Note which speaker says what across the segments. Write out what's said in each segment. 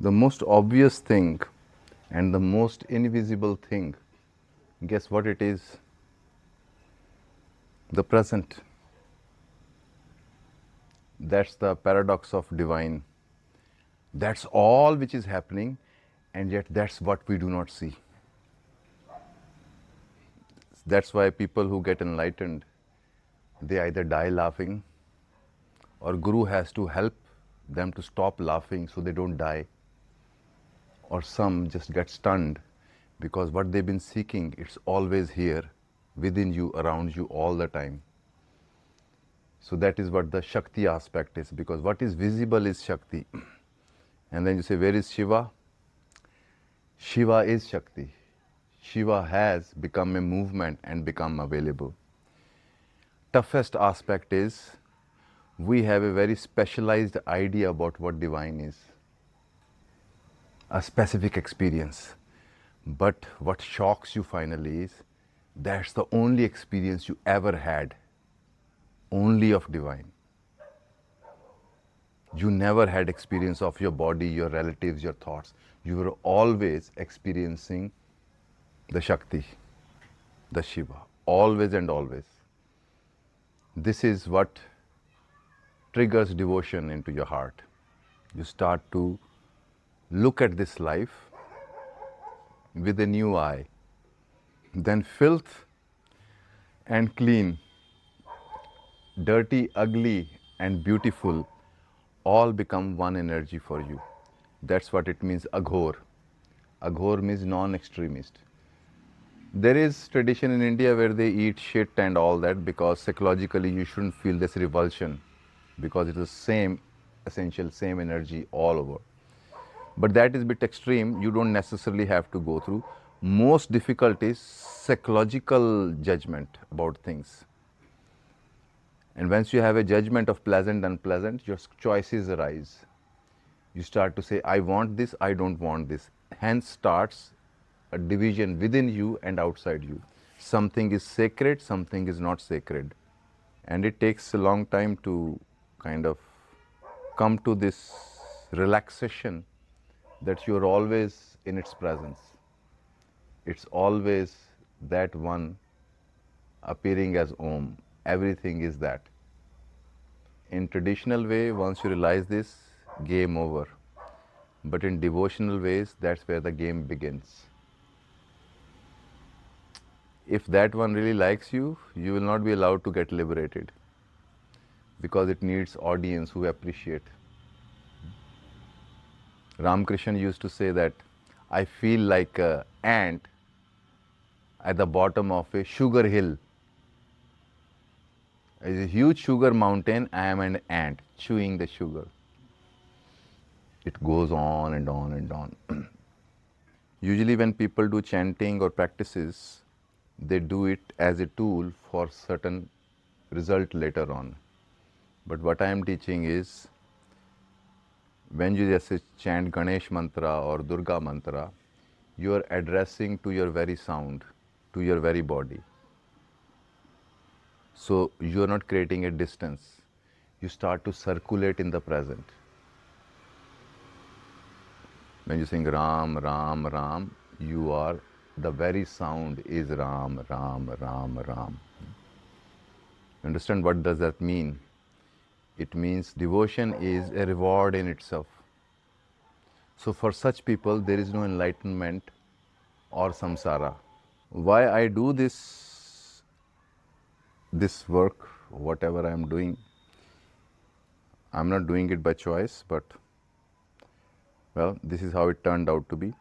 Speaker 1: The most obvious thing and the most invisible thing, guess what it is? The present. That's the paradox of divine. That's all which is happening, and yet that's what we do not see. That's why people who get enlightened, they either die laughing, or Guru has to help them to stop laughing so they don't die, or some just get stunned because what they've been seeking, it's always here, within you, around you, all the time. So that is what the Shakti aspect is, because what is visible is Shakti. And then you say, where is Shiva? Shiva is Shakti. Shiva has become a movement and become available. Toughest aspect is we have a very specialized idea about what divine is, a specific experience. But what shocks you finally is that's the only experience you ever had, only of divine. You never had experience of your body, your relatives, your thoughts. You were always experiencing the Shakti, the Shiva, always and always. This is what triggers devotion into your heart. You start to look at this life with a new eye. Then filth and clean, dirty, ugly, and beautiful all become one energy for you. That's what it means, aghor. Aghor means non-extremist. There is tradition in India where they eat shit and all that because psychologically you shouldn't feel this revulsion because it is same essential, same energy all over. But that is a bit extreme. You don't necessarily have to go through. Most difficult is psychological judgment about things. And once you have a judgment of pleasant, unpleasant, your choices arise. You start to say, I want this, I don't want this. Hence starts a division within you and outside you. Something is sacred, something is not sacred. And it takes a long time to kind of come to this relaxation that you're always in its presence. It's always that one appearing as Om. Everything is that. In traditional way, once you realize this, game over. But in devotional ways, that's where the game begins. If that one really likes you, you will not be allowed to get liberated because it needs audience who appreciate. Ramakrishna used to say that I feel like an ant at the bottom of a sugar hill. It's a huge sugar mountain. I am an ant chewing the sugar. It goes on and on and on. Usually when people do chanting or practices, they do it as a tool for certain result later on. But what I am teaching is, when you just chant Ganesh mantra or Durga mantra, you are addressing to your very sound, to your very body. So you are not creating a distance. You start to circulate in the present. When you sing Ram, Ram, Ram, you are, the very sound is Ram, Ram, Ram, Ram. Understand what does that mean? It means devotion is a reward in itself. So for such people, there is no enlightenment or samsara. Why I do this work, whatever I am doing, I'm not doing it by choice, but well, this is how it turned out to be.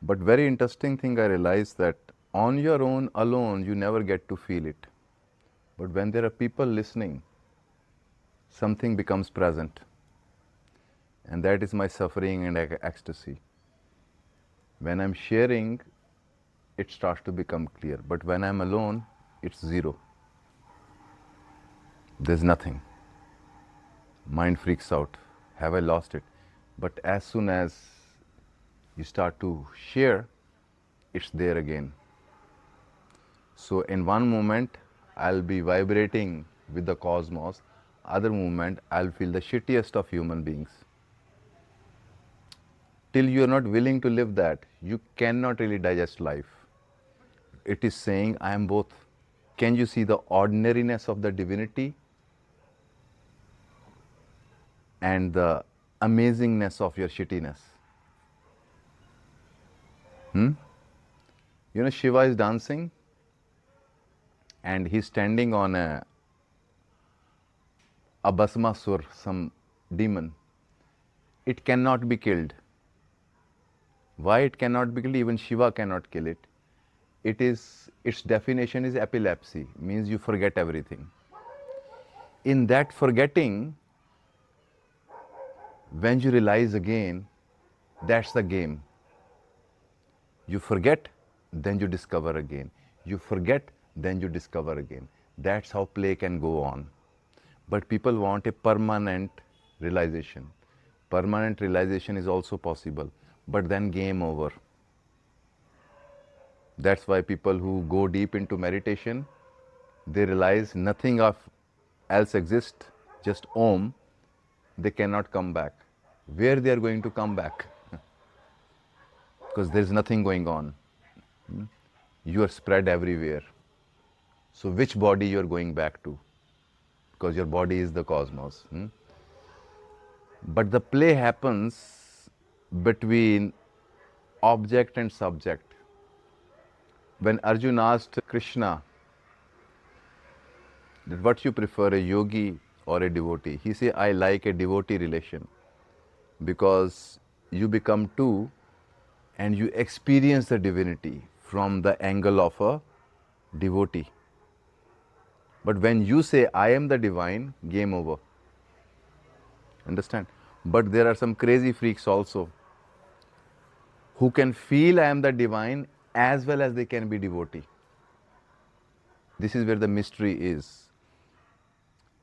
Speaker 1: But very interesting thing, I realized that on your own, alone, you never get to feel it. But when there are people listening, something becomes present. And that is my suffering and ecstasy. When I'm sharing, it starts to become clear. But when I'm alone, it's zero. There's nothing. Mind freaks out. Have I lost it? But as soon as you start to share, it's there again. So in one moment, I'll be vibrating with the cosmos. Other moment, I'll feel the shittiest of human beings. Till you are not willing to live that, you cannot really digest life. It is saying, I am both. Can you see the ordinariness of the divinity and the amazingness of your shittiness? You know, Shiva is dancing and he's standing on a Basmasur, some demon. It cannot be killed. Why it cannot be killed? Even Shiva cannot kill it. Its definition is epilepsy, means you forget everything. In that forgetting, when you realize again, that's the game. You forget, then you discover again. You forget, then you discover again. That's how play can go on. But people want a permanent realization. Permanent realization is also possible, but then game over. That's why people who go deep into meditation, they realize nothing else exists, just Om, they cannot come back. Where they are going to come back? Because there is nothing going on. You are spread everywhere. So which body you are going back to? Because your body is the cosmos. But the play happens between object and subject. When Arjun asked Krishna that what you prefer, a yogi or a devotee, he said, I like a devotee relation because you become two and you experience the divinity from the angle of a devotee. But when you say, I am the divine, game over. Understand? But there are some crazy freaks also who can feel I am the divine as well as they can be devotee. This is where the mystery is.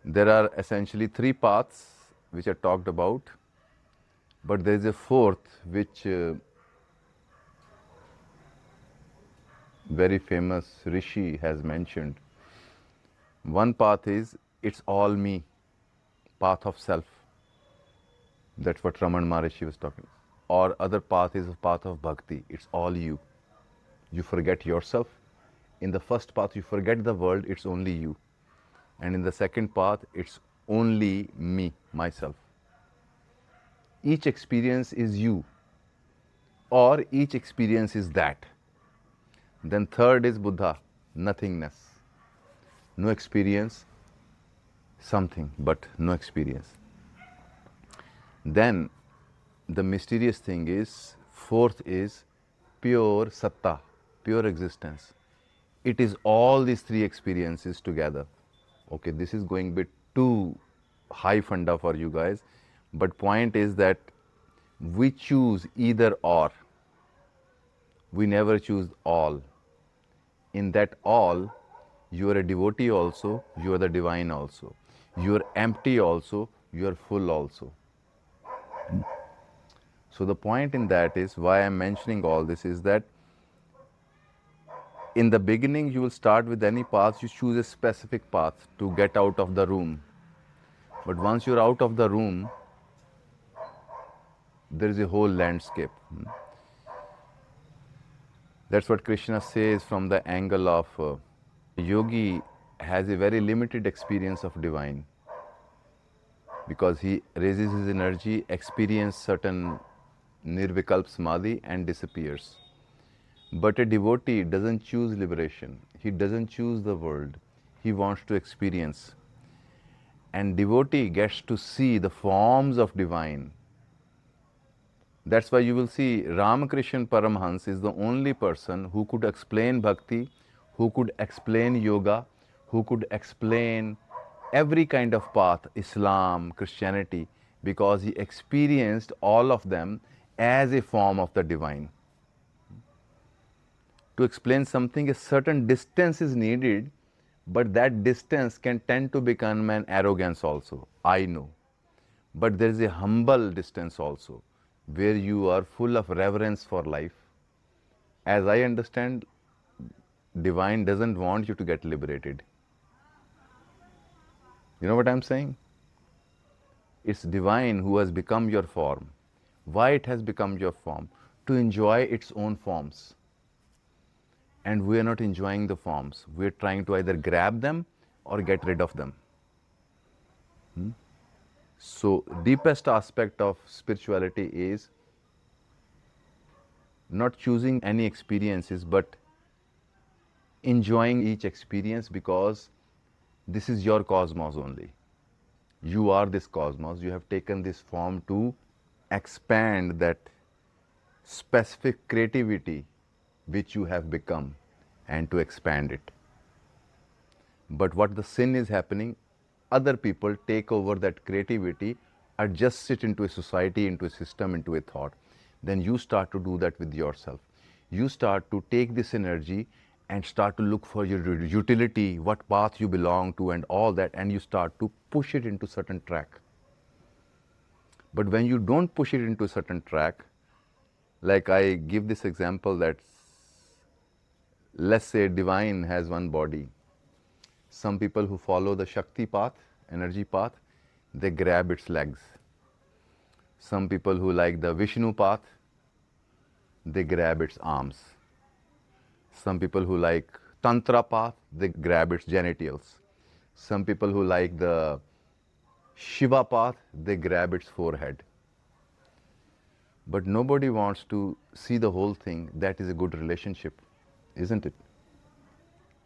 Speaker 1: There are essentially three paths which are talked about, but there is a fourth which very famous Rishi has mentioned. One path is, it's all me, path of self. That's what Raman Maharishi was talking. Or other path is a path of bhakti, it's all you. You forget yourself. In the first path, you forget the world, it's only you. And in the second path, it's only me, myself. Each experience is you, or each experience is that. Then third is Buddha, nothingness. No experience, something, but no experience. Then the mysterious thing is, fourth is pure satta, pure existence. It is all these three experiences together. Okay, this is going a bit too high funda for you guys, but point is that we choose either or. We never choose all. In that all, you are a devotee also, you are the divine also. You are empty also, you are full also. So the point in that is, why I am mentioning all this is that in the beginning you will start with any path, you choose a specific path to get out of the room. But once you're out of the room, there is a whole landscape. That's what Krishna says from the angle of a yogi has a very limited experience of divine because he raises his energy, experiences certain nirvikalp samadhi and disappears. But a devotee doesn't choose liberation. He doesn't choose the world. He wants to experience. And devotee gets to see the forms of divine. That's why you will see Ramakrishna Paramhans is the only person who could explain bhakti, who could explain yoga, who could explain every kind of path, Islam, Christianity, because he experienced all of them as a form of the divine. To explain something, a certain distance is needed, but that distance can tend to become an arrogance also. I know. But there is a humble distance also, where you are full of reverence for life. As I understand, divine doesn't want you to get liberated. You know what I'm saying? It's divine who has become your form. Why it has become your form? To enjoy its own forms. And we are not enjoying the forms. We are trying to either grab them or get rid of them. So, deepest aspect of spirituality is not choosing any experiences, but enjoying each experience, because this is your cosmos only. You are this cosmos. You have taken this form to expand that specific creativity which you have become, and to expand it. But what the sin is happening, other people take over that creativity, adjust it into a society, into a system, into a thought. Then you start to do that with yourself. You start to take this energy and start to look for your utility, what path you belong to, and all that, and you start to push it into certain track. But when you don't push it into a certain track, like I give this example that, let's say divine has one body. Some people who follow the Shakti path, energy path, they grab its legs. Some people who like the Vishnu path, they grab its arms. Some people who like Tantra path, they grab its genitals. Some people who like the Shiva path, they grab its forehead. But nobody wants to see the whole thing. That is a good relationship, isn't it?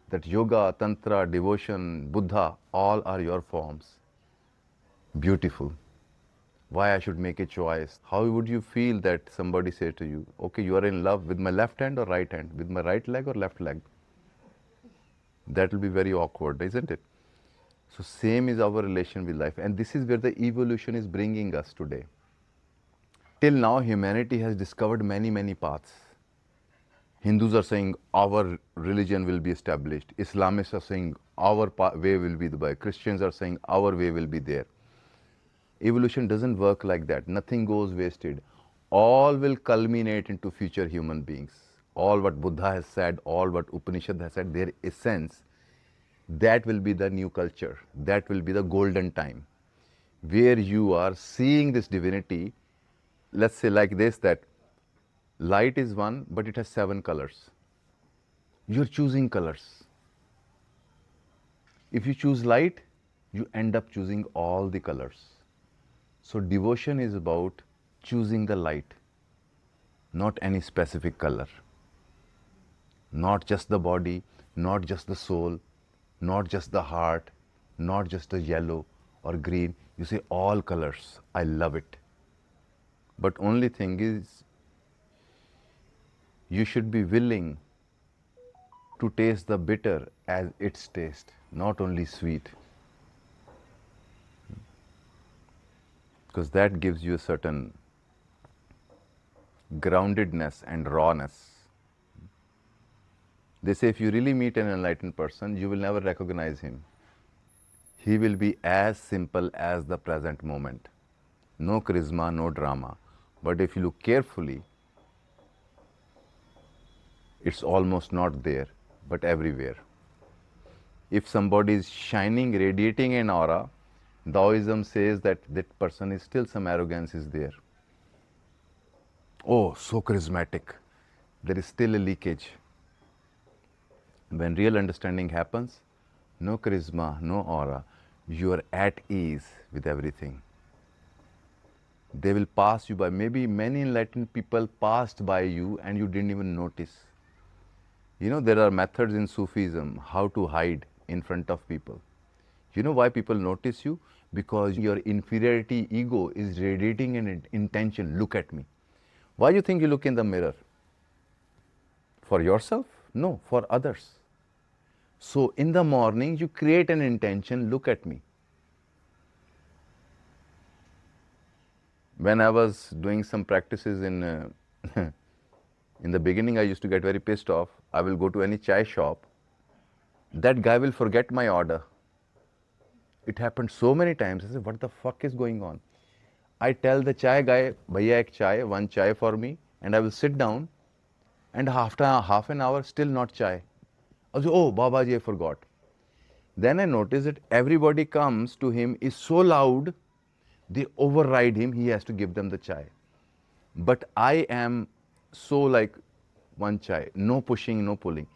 Speaker 1: That yoga, tantra, devotion, Buddha, all are your forms. Beautiful. Why I should make a choice? How would you feel that somebody say to you, okay, you are in love with my left hand or right hand, with my right leg or left leg? That will be very awkward, isn't it? So same is our relation with life, and this is where the evolution is bringing us today. Till now, humanity has discovered many paths. Hindus are saying our religion will be established. Islamists are saying our way will be the way. Christians are saying our way will be there. Evolution doesn't work like that. Nothing goes wasted. All will culminate into future human beings. All what Buddha has said, all what Upanishad has said, their essence, that will be the new culture. That will be the golden time, where you are seeing this divinity. Let's say like this, that light is one, but it has 7 colors. You're choosing colors. If you choose light, you end up choosing all the colors. So devotion is about choosing the light, not any specific color. Not just the body, not just the soul, not just the heart, not just the yellow or green. You say all colors. I love it. But only thing is, you should be willing to taste the bitter as its taste, not only sweet. Because that gives you a certain groundedness and rawness. They say if you really meet an enlightened person, you will never recognize him. He will be as simple as the present moment. No charisma, no drama. But if you look carefully, it's almost not there, but everywhere. If somebody is shining, radiating an aura, Taoism says that that person is still some arrogance is there. Oh, so charismatic. There is still a leakage. When real understanding happens, no charisma, no aura, you are at ease with everything. They will pass you by. Maybe many enlightened people passed by you and you didn't even notice. You know, there are methods in Sufism how to hide in front of people. You know why people notice you? Because your inferiority ego is radiating an intention, look at me. Why do you think you look in the mirror? For yourself? No, for others. So in the morning, you create an intention, look at me. When I was doing some practices in in the beginning, I used to get very pissed off. I will go to any chai shop. That guy will forget my order. It happened so many times. I said, what the fuck is going on? I tell the chai guy, bhaiya ek chai, one chai for me, and I will sit down, and after half an hour, still not chai. I say, oh, Babaji, I forgot. Then I notice that everybody comes to him, is so loud, they override him, he has to give them the chai. But I am so like one chai, no pushing, no pulling.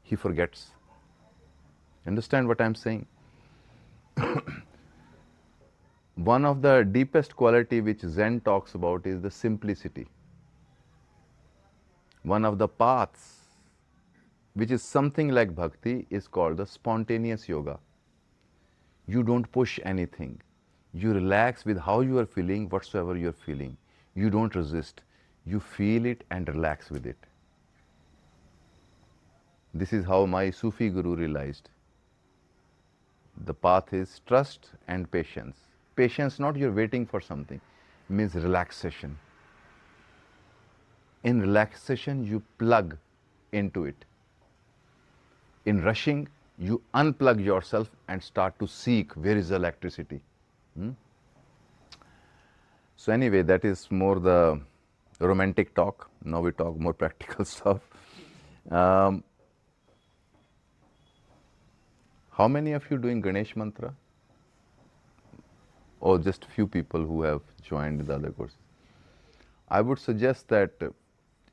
Speaker 1: He forgets. Understand what I'm saying? One of the deepest quality which Zen talks about is the simplicity. One of the paths which is something like bhakti is called the spontaneous yoga. You don't push anything. You relax with how you are feeling, whatsoever you are feeling. You don't resist. You feel it and relax with it. This is how my Sufi guru realized. The path is trust and patience. Patience, not you're waiting for something, means relaxation. In relaxation, you plug into it. In rushing, you unplug yourself and start to seek where is the electricity. So, anyway, that is more the romantic talk. Now we talk more practical stuff. Um, how many of you doing Ganesh mantra? Or just few people who have joined the other courses? I would suggest that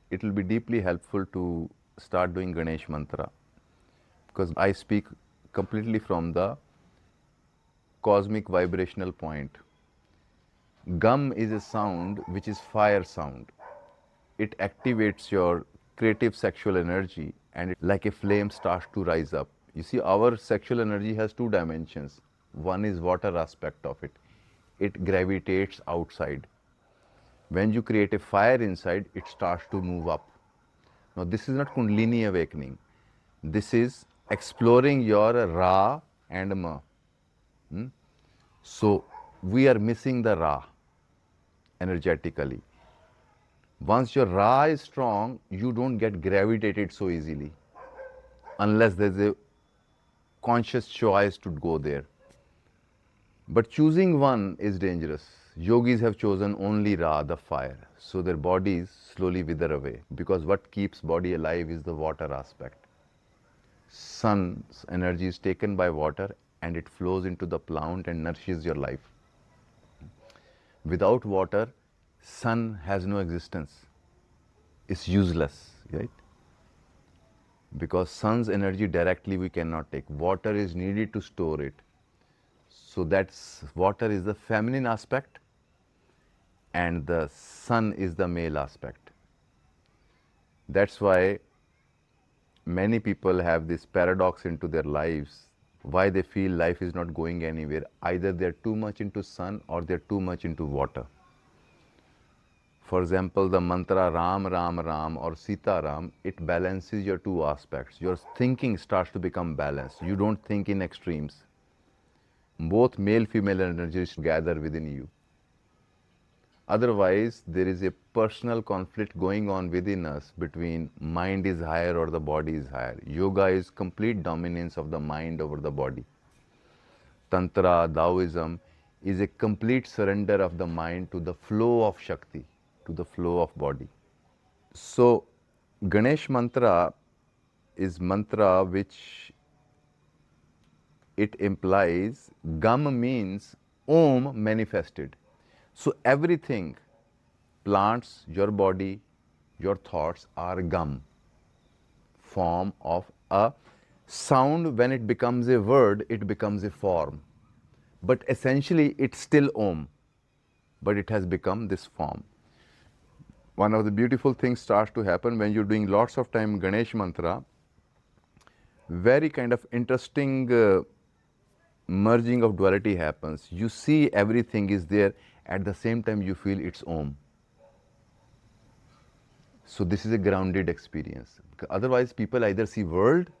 Speaker 1: it will be deeply helpful to start doing Ganesh mantra, because I speak completely from the cosmic vibrational point. Gum is a sound which is fire sound. It activates your creative sexual energy and it, like a flame, starts to rise up. You see, our sexual energy has two dimensions. One is water aspect of it. It gravitates outside. When you create a fire inside, it starts to move up. Now, this is not Kundalini awakening. This is exploring your Ra and Ma. So, we are missing the Ra energetically. Once your Ra is strong, you don't get gravitated so easily unless there's a conscious choice to go there. But choosing one is dangerous. Yogis have chosen only Ra, the fire, so their bodies slowly wither away, because what keeps body alive is the water aspect. Sun's energy is taken by water and it flows into the plant and nourishes your life. Without water, sun has no existence. It's useless, right? Because sun's energy directly we cannot take. Water is needed to store it. So that's water is the feminine aspect and the sun is the male aspect. That's why many people have this paradox into their lives, why they feel life is not going anywhere. Either they're too much into sun or they're too much into water. For example, the mantra Ram, Ram, Ram or Sita Ram, it balances your two aspects. Your thinking starts to become balanced. You don't think in extremes. Both male female energies gather within you. Otherwise, there is a personal conflict going on within us between mind is higher or the body is higher. Yoga is complete dominance of the mind over the body. Tantra, Taoism is a complete surrender of the mind to the flow of Shakti, to the flow of body. So, Ganesh mantra is mantra which it implies Gam means Om manifested. So everything, plants, your body, your thoughts are Gam, form of a sound. When it becomes a word, it becomes a form. But essentially, it's still Om, but it has become this form. One of the beautiful things starts to happen when you're doing lots of time Ganesh mantra. Very kind of interesting merging of duality happens. You see everything is there, at the same time you feel it's Om. So this is a grounded experience. Otherwise people either see world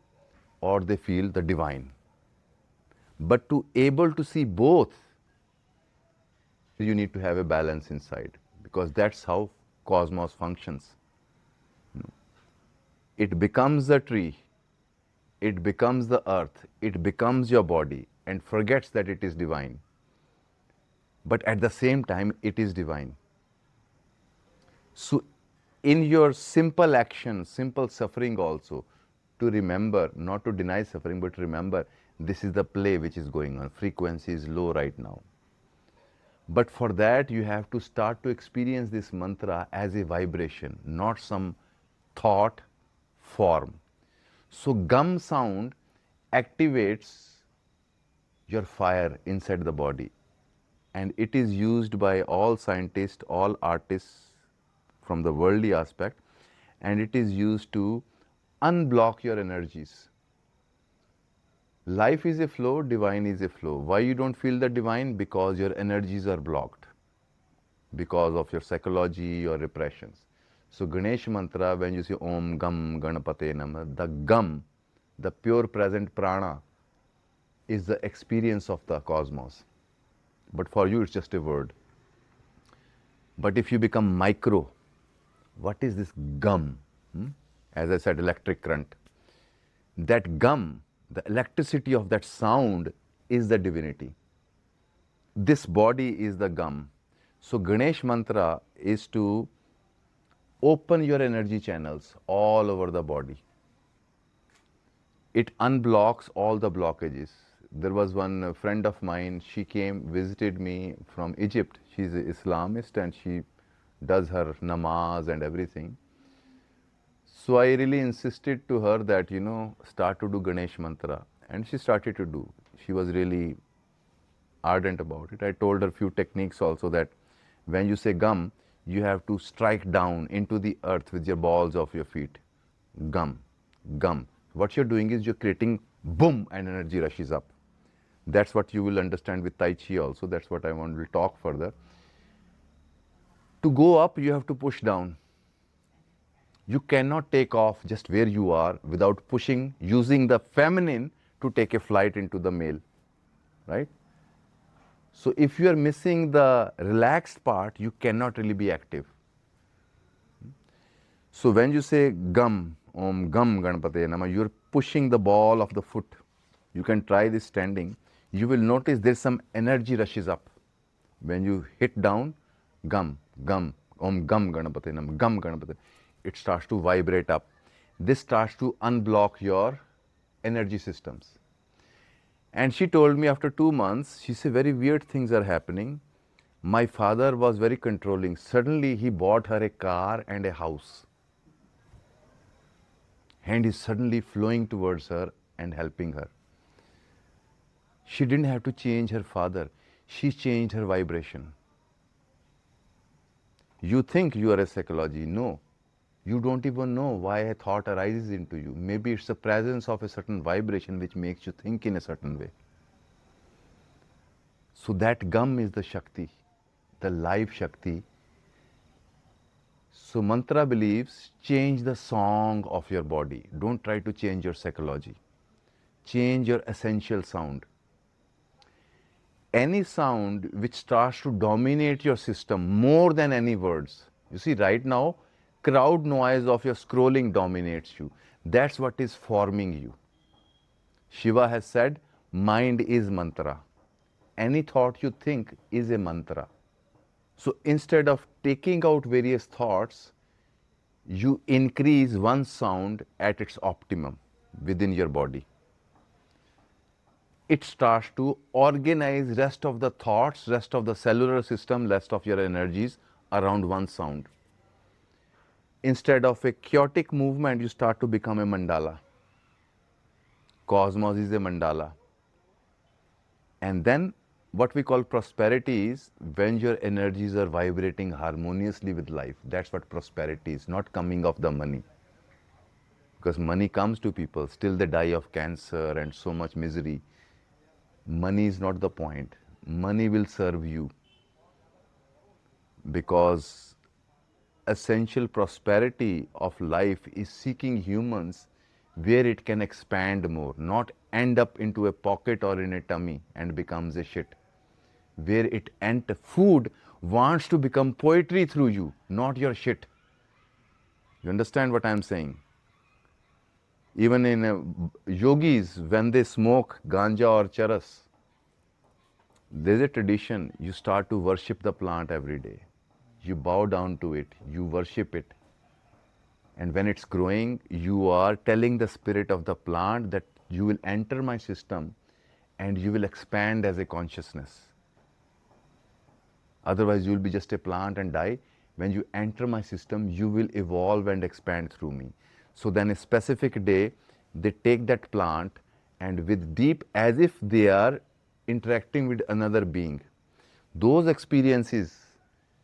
Speaker 1: or they feel the divine. But to able to see both, you need to have a balance inside, because that's how cosmos functions. It becomes the tree, it becomes the earth, it becomes your body and forgets that it is divine. But at the same time, it is divine. So, in your simple action, simple suffering also, to remember, not to deny suffering, but remember this is the play which is going on. Frequency is low right now. But for that, you have to start to experience this mantra as a vibration, not some thought form. So, gum sound activates your fire inside the body, and it is used by all scientists, all artists from the worldly aspect, and it is used to unblock your energies. Life is a flow, divine is a flow. Why you don't feel the divine? Because your energies are blocked, because of your psychology or repressions. So Ganesh mantra, when you say Om Gam Ganapate Namah, the Gam, the pure present prana, is the experience of the cosmos. But for you, it's just a word. But if you become micro, what is this gum? As I said, electric current. That gum, the electricity of that sound, is the divinity. This body is the gum. So Ganesh mantra is to open your energy channels all over the body. It unblocks all the blockages. There was one friend of mine, she came, visited me from Egypt. She's an Islamist and she does her namaz and everything. So I really insisted to her that, start to do Ganesh mantra. And she started to do. She was really ardent about it. I told her few techniques also, that when you say gum, you have to strike down into the earth with your balls of your feet. Gum, gum. What you're doing is you're creating boom and energy rushes up. That's what you will understand with Tai Chi also. That's what I want to talk further. To go up, you have to push down. You cannot take off just where you are without pushing, using the feminine to take a flight into the male, right? So if you are missing the relaxed part, you cannot really be active. So when you say gum, Om Gam Ganapate Namah, you're pushing the ball of the foot. You can try this standing. You will notice there's some energy rushes up. When you hit down, gum, gum, Om Gam Ganapate Namah, Gam Ganapate, it starts to vibrate up. This starts to unblock your energy systems. And she told me after 2 months, she said, very weird things are happening. My father was very controlling. Suddenly he bought her a car and a house. And he's suddenly flowing towards her and helping her. She didn't have to change her father. She changed her vibration. You think you are a psychology. No. You don't even know why a thought arises into you. Maybe it's the presence of a certain vibration which makes you think in a certain way. So that gum is the Shakti, the life Shakti. So mantra believes, change the song of your body. Don't try to change your psychology. Change your essential sound. Any sound which starts to dominate your system more than any words. You see, right now, crowd noise of your scrolling dominates you. That's what is forming you. Shiva has said, mind is mantra. Any thought you think is a mantra. So instead of taking out various thoughts, you increase one sound at its optimum within your body. It starts to organize rest of the thoughts, rest of the cellular system, rest of your energies around one sound. Instead of a chaotic movement, you start to become a mandala. Cosmos is a mandala. And then what we call prosperity is when your energies are vibrating harmoniously with life. That's what prosperity is, not coming of the money. Because money comes to people, still they die of cancer and so much misery. Money is not the point. Money will serve you. Because essential prosperity of life is seeking humans where it can expand more, not end up into a pocket or in a tummy and becomes a shit. Where it food wants to become poetry through you, not your shit. You understand what I'm saying? Even in yogis, when they smoke ganja or charas, there's a tradition, you start to worship the plant every day. You bow down to it, you worship it. And when it's growing, you are telling the spirit of the plant that you will enter my system and you will expand as a consciousness. Otherwise, you will be just a plant and die. When you enter my system, you will evolve and expand through me. So then a specific day, they take that plant and with deep, as if they are interacting with another being. Those experiences,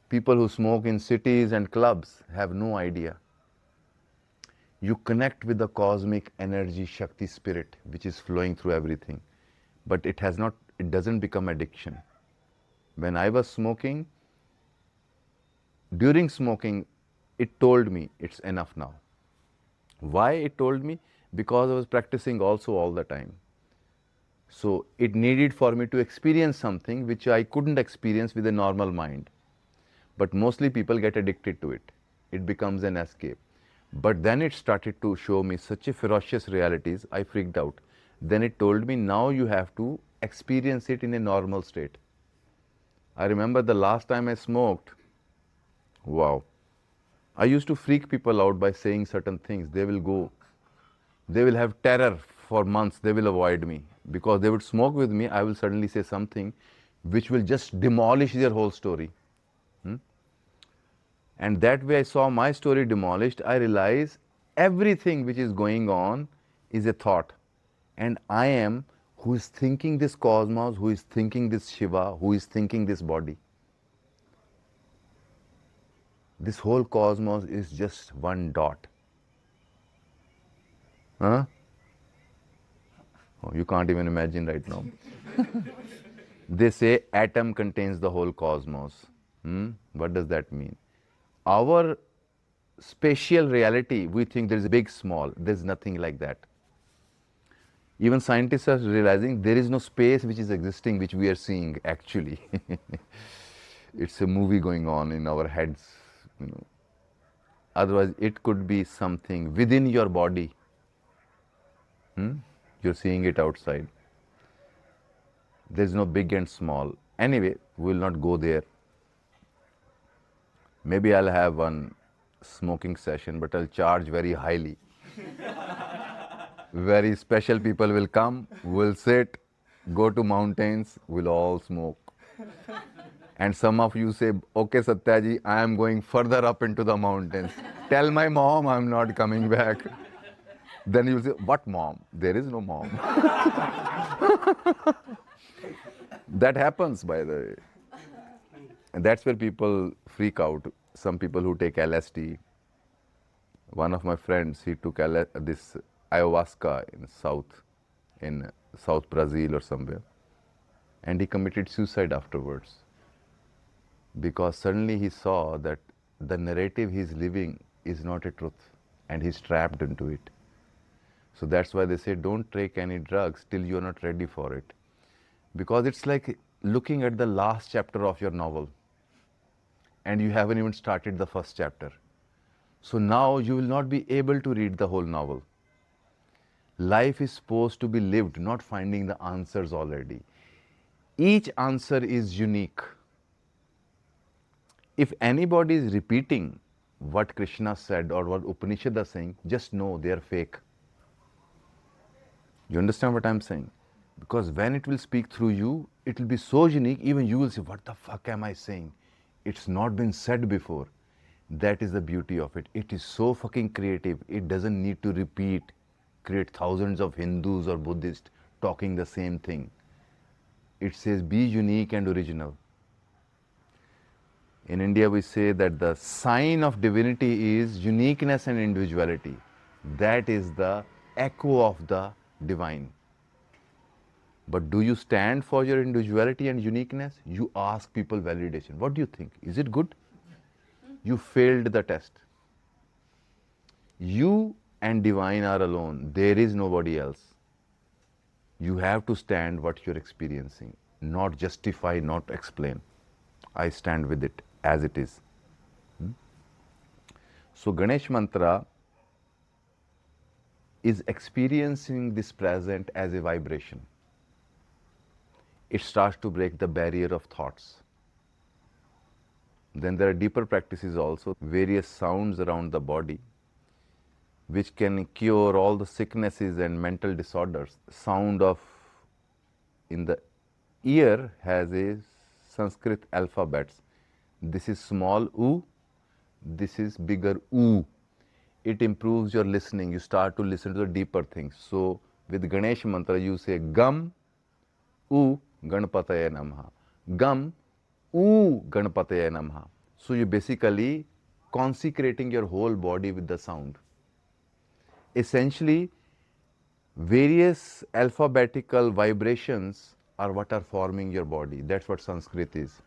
Speaker 1: people who smoke in cities and clubs have no idea. You connect with the cosmic energy, Shakti spirit, which is flowing through everything. But it doesn't become addiction. When I was smoking, during smoking, it told me it's enough now. Why it told me? Because I was practicing also all the time. So it needed for me to experience something which I couldn't experience with a normal mind. But mostly people get addicted to it. It becomes an escape. But then it started to show me such a ferocious realities, I freaked out. Then it told me, now you have to experience it in a normal state. I remember the last time I smoked, wow. I used to freak people out by saying certain things. They will have terror for months, they will avoid me. Because they would smoke with me, I will suddenly say something which will just demolish their whole story. And that way I saw my story demolished. I realized everything which is going on is a thought. And I am who is thinking this cosmos, who is thinking this Shiva, who is thinking this body. This whole cosmos is just one dot. Huh? Oh, you can't even imagine right now. They say atom contains the whole cosmos. What does that mean? Our spatial reality, we think there is a big, small. There's nothing like that. Even scientists are realizing there is no space which is existing, which we are seeing actually. It's a movie going on in our heads. Otherwise, it could be something within your body. You're seeing it outside. There's no big and small. Anyway, we'll not go there. Maybe I'll have one smoking session, but I'll charge very highly. Very special people will come, we'll sit, go to mountains, we'll all smoke. And some of you say, okay Satyaji, I am going further up into the mountains. Tell my mom I'm not coming back. Then you'll say, what mom? There is no mom. That happens, by the way. And that's where people freak out. Some people who take LSD. One of my friends, he took this ayahuasca in South Brazil or somewhere. And he committed suicide afterwards. Because suddenly he saw that the narrative he's living is not a truth. And he's trapped into it. So that's why they say don't take any drugs till you're not ready for it. Because it's like looking at the last chapter of your novel. And you haven't even started the first chapter. So now you will not be able to read the whole novel. Life is supposed to be lived, not finding the answers already. Each answer is unique. If anybody is repeating what Krishna said or what Upanishad are saying, just know they are fake. You understand what I'm saying? Because when it will speak through you, it will be so unique, even you will say, what the fuck am I saying? It's not been said before. That is the beauty of it. It is so fucking creative. It doesn't need to create thousands of Hindus or Buddhists talking the same thing. It says be unique and original. In India, we say that the sign of divinity is uniqueness and individuality. That is the echo of the divine. But do you stand for your individuality and uniqueness? You ask people validation. What do you think? Is it good? You failed the test. You and divine are alone. There is nobody else. You have to stand what you're experiencing, not justify, not explain. I stand with it as it is. So Ganesh mantra is experiencing this present as a vibration. It starts to break the barrier of thoughts. Then there are deeper practices also, various sounds around the body, which can cure all the sicknesses and mental disorders. Sound of in the ear has a Sanskrit alphabets, This is small oo, this is bigger oo. It improves your listening. You start to listen to the deeper things. So with Ganesh mantra, you say Gam oo Ganpataya Namaha. Gam oo Ganpataya Namaha. So you're basically consecrating your whole body with the sound. Essentially, various alphabetical vibrations are what are forming your body. That's what Sanskrit is.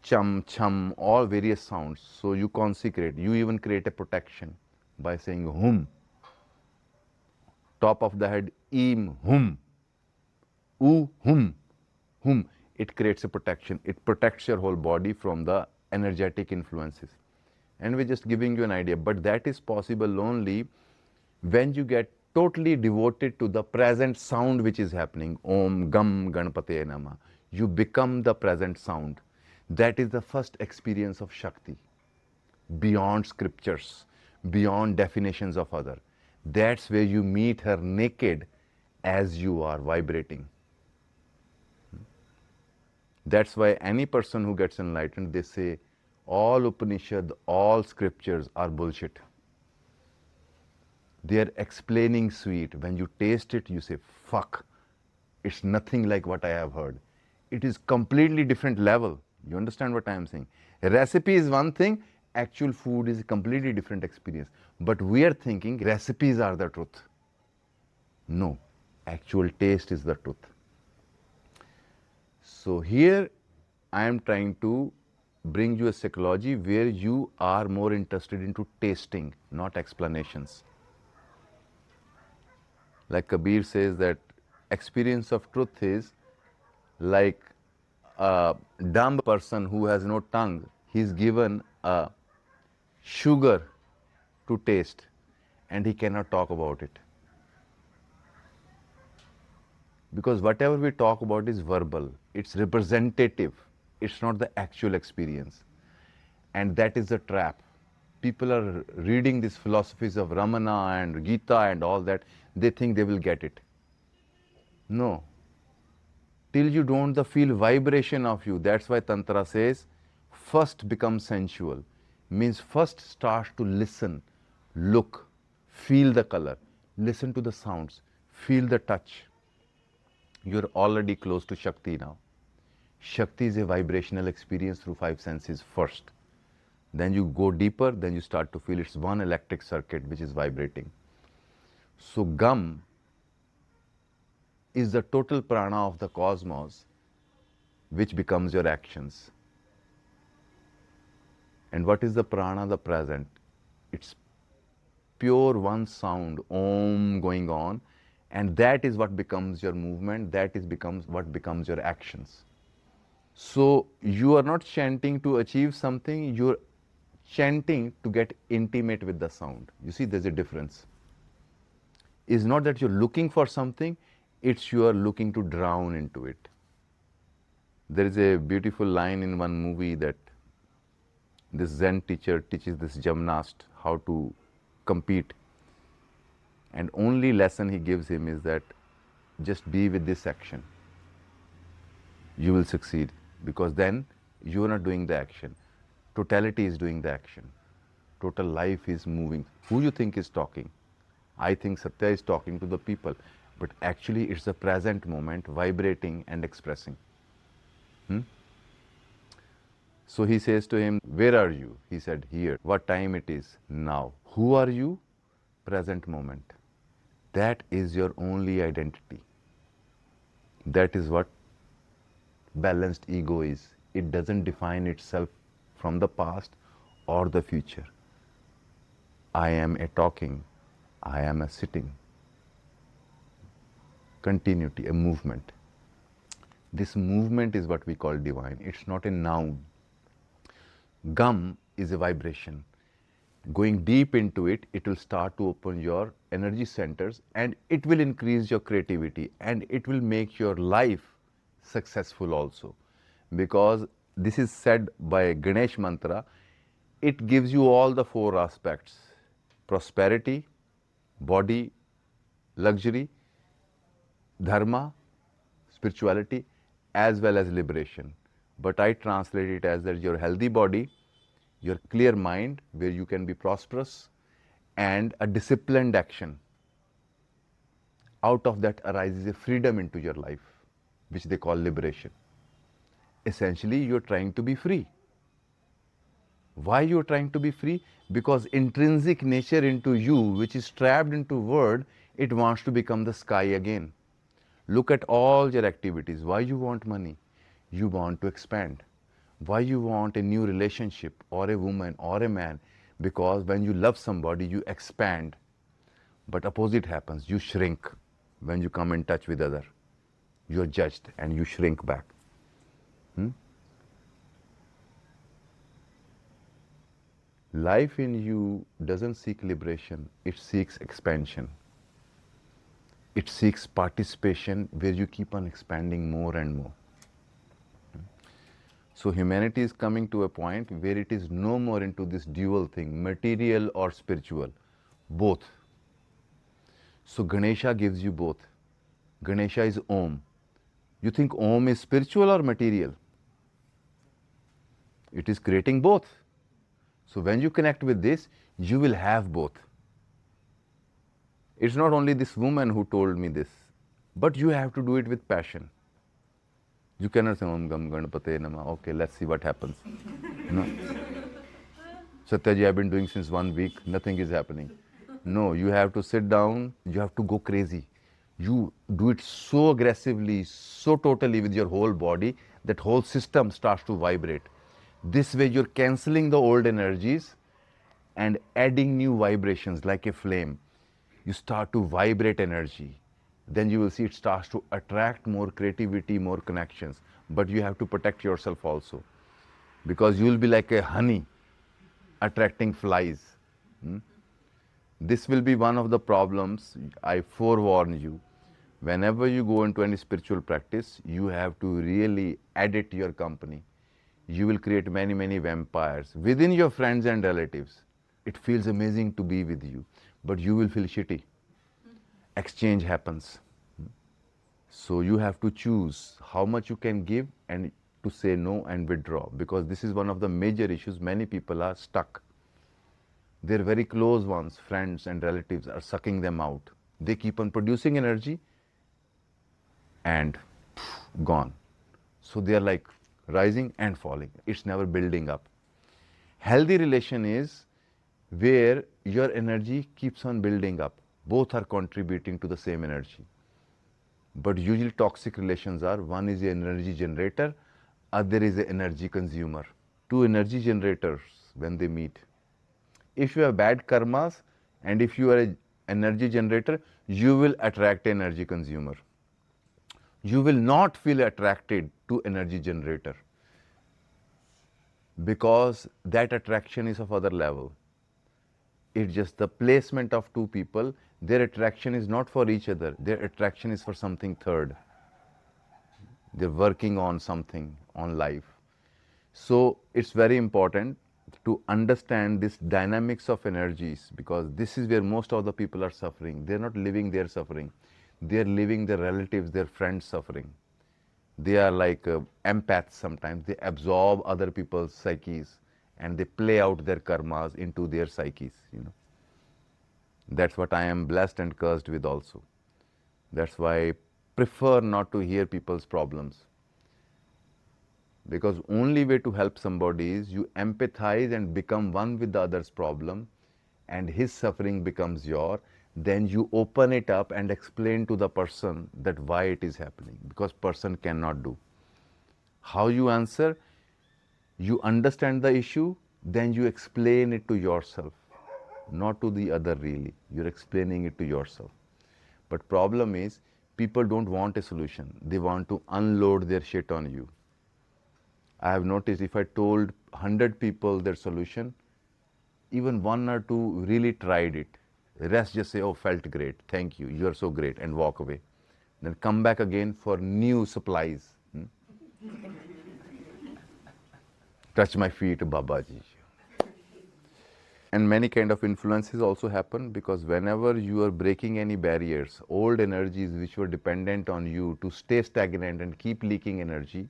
Speaker 1: Chum, chum, all various sounds. So you consecrate. You even create a protection by saying hum. Top of the head, im, hum. Oo, hum, hum. It creates a protection. It protects your whole body from the energetic influences. And we're just giving you an idea. But that is possible only when you get totally devoted to the present sound which is happening. Om Gam Ganpate Nama. You become the present sound. That is the first experience of Shakti. Beyond scriptures, beyond definitions of other. That's where you meet her naked as you are vibrating. That's why any person who gets enlightened, they say all Upanishad, all scriptures are bullshit. They are explaining sweet. When you taste it, you say, fuck, it's nothing like what I have heard. It is completely different level. You understand what I am saying? A recipe is one thing, actual food is a completely different experience. But we are thinking recipes are the truth. No, actual taste is the truth. So here I am trying to bring you a psychology where you are more interested into tasting, not explanations. Like Kabir says that experience of truth is like a dumb person who has no tongue. He's given a sugar to taste and he cannot talk about it. Because whatever we talk about is verbal, it's representative, it's not the actual experience. And that is the trap. People are reading these philosophies of Ramana and Gita and all that, they think they will get it. No. Till you don't feel vibration of you, that's why Tantra says, first become sensual. Means first start to listen, look, feel the color, listen to the sounds, feel the touch. You're already close to Shakti now. Shakti is a vibrational experience through 5 senses first. Then you go deeper, then you start to feel it's one electric circuit which is vibrating. So Gam is the total prana of the cosmos which becomes your actions. And what is the prana? The present. It's pure one sound, Om, going on, and that is what becomes your movement, that is what becomes your actions. So you are not chanting to achieve something, you're chanting to get intimate with the sound. You see, there's a difference. It's not that you're looking for something, it's you are looking to drown into it. There is a beautiful line in one movie that this Zen teacher teaches this gymnast how to compete. And only lesson he gives him is that just be with this action. You will succeed, because then you are not doing the action. Totality is doing the action. Total life is moving. Who you think is talking? I think Satya is talking to the people, but actually it's the present moment vibrating and expressing. So he says to him, where are you? He said, here. What time it is? Now. Who are you? Present moment. That is your only identity. That is what balanced ego is. It doesn't define itself from the past or the future. I am a talking, I am a sitting. Continuity, a movement. This movement is what we call divine. It's not a noun. Gum is a vibration. Going deep into it, it will start to open your energy centers and it will increase your creativity and it will make your life successful also. Because this is said by Ganesh mantra, it gives you all the 4 aspects: prosperity, body, luxury, dharma, spirituality, as well as liberation. But I translate it as that your healthy body, your clear mind where you can be prosperous, and a disciplined action. Out of that arises a freedom into your life, which they call liberation. Essentially, you're trying to be free. Why you're trying to be free? Because intrinsic nature into you, which is trapped into world, it wants to become the sky again. Look at all your activities. Why you want money? You want to expand. Why you want a new relationship or a woman or a man? Because when you love somebody, you expand. But opposite happens. You shrink when you come in touch with other. You're judged and you shrink back. Life in you doesn't seek liberation, it seeks expansion. It seeks participation where you keep on expanding more and more. So humanity is coming to a point where it is no more into this dual thing, material or spiritual, both. So Ganesha gives you both. Ganesha is Om. You think Om is spiritual or material? It is creating both. So when you connect with this, you will have both. It's not only this woman who told me this, but you have to do it with passion. You cannot say Om Gam Ganapate Nama. Okay, let's see what happens. No. Satyaji, I've been doing since 1 week, nothing is happening. No, you have to sit down, you have to go crazy. You do it so aggressively, so totally with your whole body, that whole system starts to vibrate. This way you're cancelling the old energies and adding new vibrations like a flame. You start to vibrate energy. Then you will see it starts to attract more creativity, more connections. But you have to protect yourself also. Because you will be like a honey attracting flies. This will be one of the problems. I forewarn you. Whenever you go into any spiritual practice, you have to really add it to your company. You will create many, many vampires within your friends and relatives. It feels amazing to be with you, but you will feel shitty. Exchange happens. So you have to choose how much you can give and to say no and withdraw, because this is one of the major issues. Many people are stuck. Their very close ones, friends and relatives, are sucking them out. They keep on producing energy and gone. So they are like rising and falling. It's never building up. Healthy relation is where your energy keeps on building up. Both are contributing to the same energy. But usually toxic relations are, one is an energy generator, other is an energy consumer. Two energy generators when they meet. If you have bad karmas and if you are an energy generator, you will attract an energy consumer. You will not feel attracted to energy generator because that attraction is of other level. It's just the placement of two people. Their attraction is not for each other. Their attraction is for something third. They're working on something, on life. So it's very important to understand this dynamics of energies, because this is where most of the people are suffering. They're not living their suffering. They're living their relatives, their friends' suffering. They are like empaths sometimes. They absorb other people's psyches and they play out their karmas into their psyches, That's what I am blessed and cursed with also. That's why I prefer not to hear people's problems. Because only way to help somebody is you empathize and become one with the other's problem, and his suffering becomes your. Then you open it up and explain to the person that why it is happening, because person cannot do. How you answer? You understand the issue, then you explain it to yourself, not to the other really. You're explaining it to yourself. But problem is, people don't want a solution. They want to unload their shit on you. I have noticed if I told 100 people their solution, even one or two really tried it. The rest just say, oh, felt great, thank you, you're so great, and walk away. Then come back again for new supplies. Touch my feet, Babaji. And many kind of influences also happen, because whenever you are breaking any barriers, old energies which were dependent on you to stay stagnant and keep leaking energy,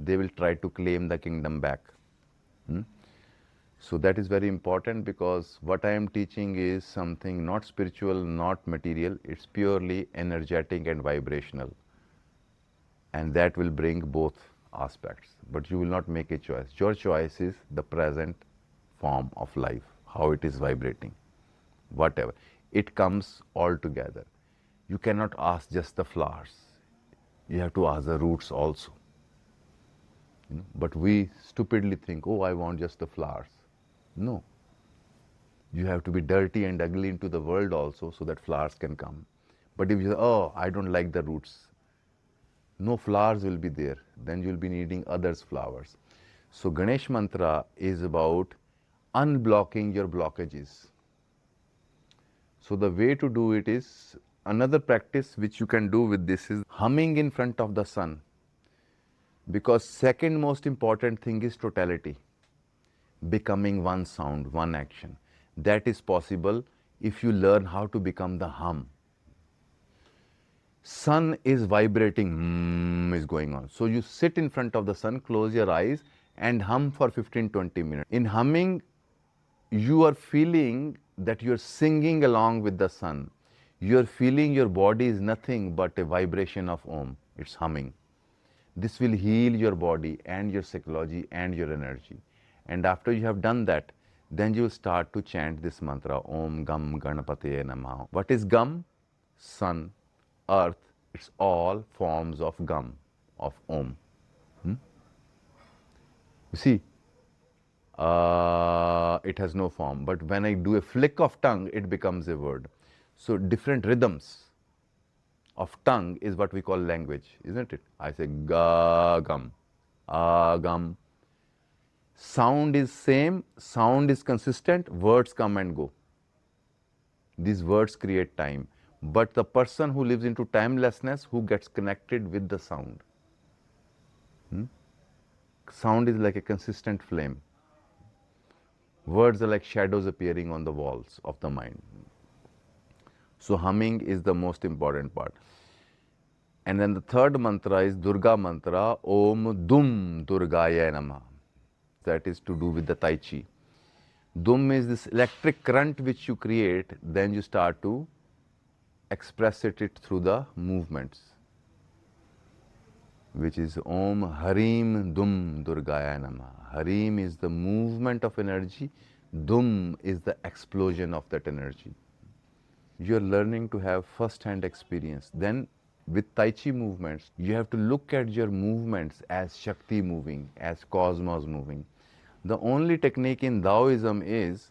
Speaker 1: they will try to claim the kingdom back. So that is very important, because what I am teaching is something not spiritual, not material, it's purely energetic and vibrational. And that will bring both aspects. But you will not make a choice. Your choice is the present form of life, how it is vibrating, whatever. It comes all together. You cannot ask just the flowers. You have to ask the roots also. But we stupidly think, oh, I want just the flowers. No. You have to be dirty and ugly into the world also, so that flowers can come. But if you say, oh, I don't like the roots, no flowers will be there. Then you'll be needing others' flowers. So Ganesh mantra is about unblocking your blockages. So the way to do it is, another practice which you can do with this is humming in front of the sun. Because second most important thing is totality, becoming one sound, one action. That is possible if you learn how to become the hum. Sun is vibrating, is going on. So you sit in front of the sun, close your eyes and hum for 15-20 minutes. In humming, you are feeling that you are singing along with the sun. You are feeling your body is nothing but a vibration of Om. It's humming. This will heal your body and your psychology and your energy. And after you have done that, then you will start to chant this mantra, Om Gam Ganapataye Namaha. What is Gam? Sun, earth, it's all forms of Gam, of Om. You see, it has no form, but when I do a flick of tongue, it becomes a word. So different rhythms of tongue is what we call language, isn't it? I say ga gum, gum. Sound is same, sound is consistent, words come and go. These words create time. But the person who lives into timelessness, who gets connected with the sound. Sound is like a consistent flame. Words are like shadows appearing on the walls of the mind. So humming is the most important part. And then the third mantra is Durga mantra, Om Dum Durgaya Namaha. That is to do with the Tai Chi. Dum is this electric current which you create, then you start to express it through the movements, which is Om Harim Dum Durgaya Namaha. Harim is the movement of energy, Dum is the explosion of that energy. You are learning to have first-hand experience. Then with Tai Chi movements, you have to look at your movements as Shakti moving, as cosmos moving. The only technique in Taoism is,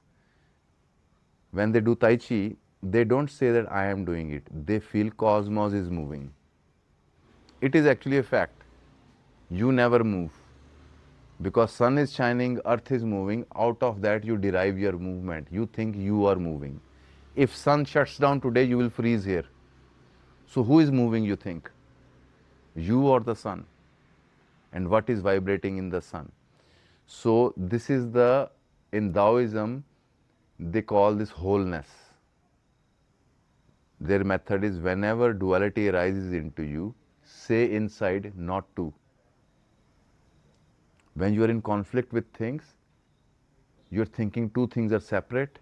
Speaker 1: when they do Tai Chi, they don't say that I am doing it. They feel cosmos is moving. It is actually a fact. You never move. Because sun is shining, earth is moving, out of that you derive your movement. You think you are moving. If sun shuts down today, you will freeze here. So who is moving, you think? You or the sun? And what is vibrating in the sun? So this is the, in Taoism, they call this wholeness. Their method is, whenever duality arises into you, say inside, not to. When you are in conflict with things, you're thinking two things are separate,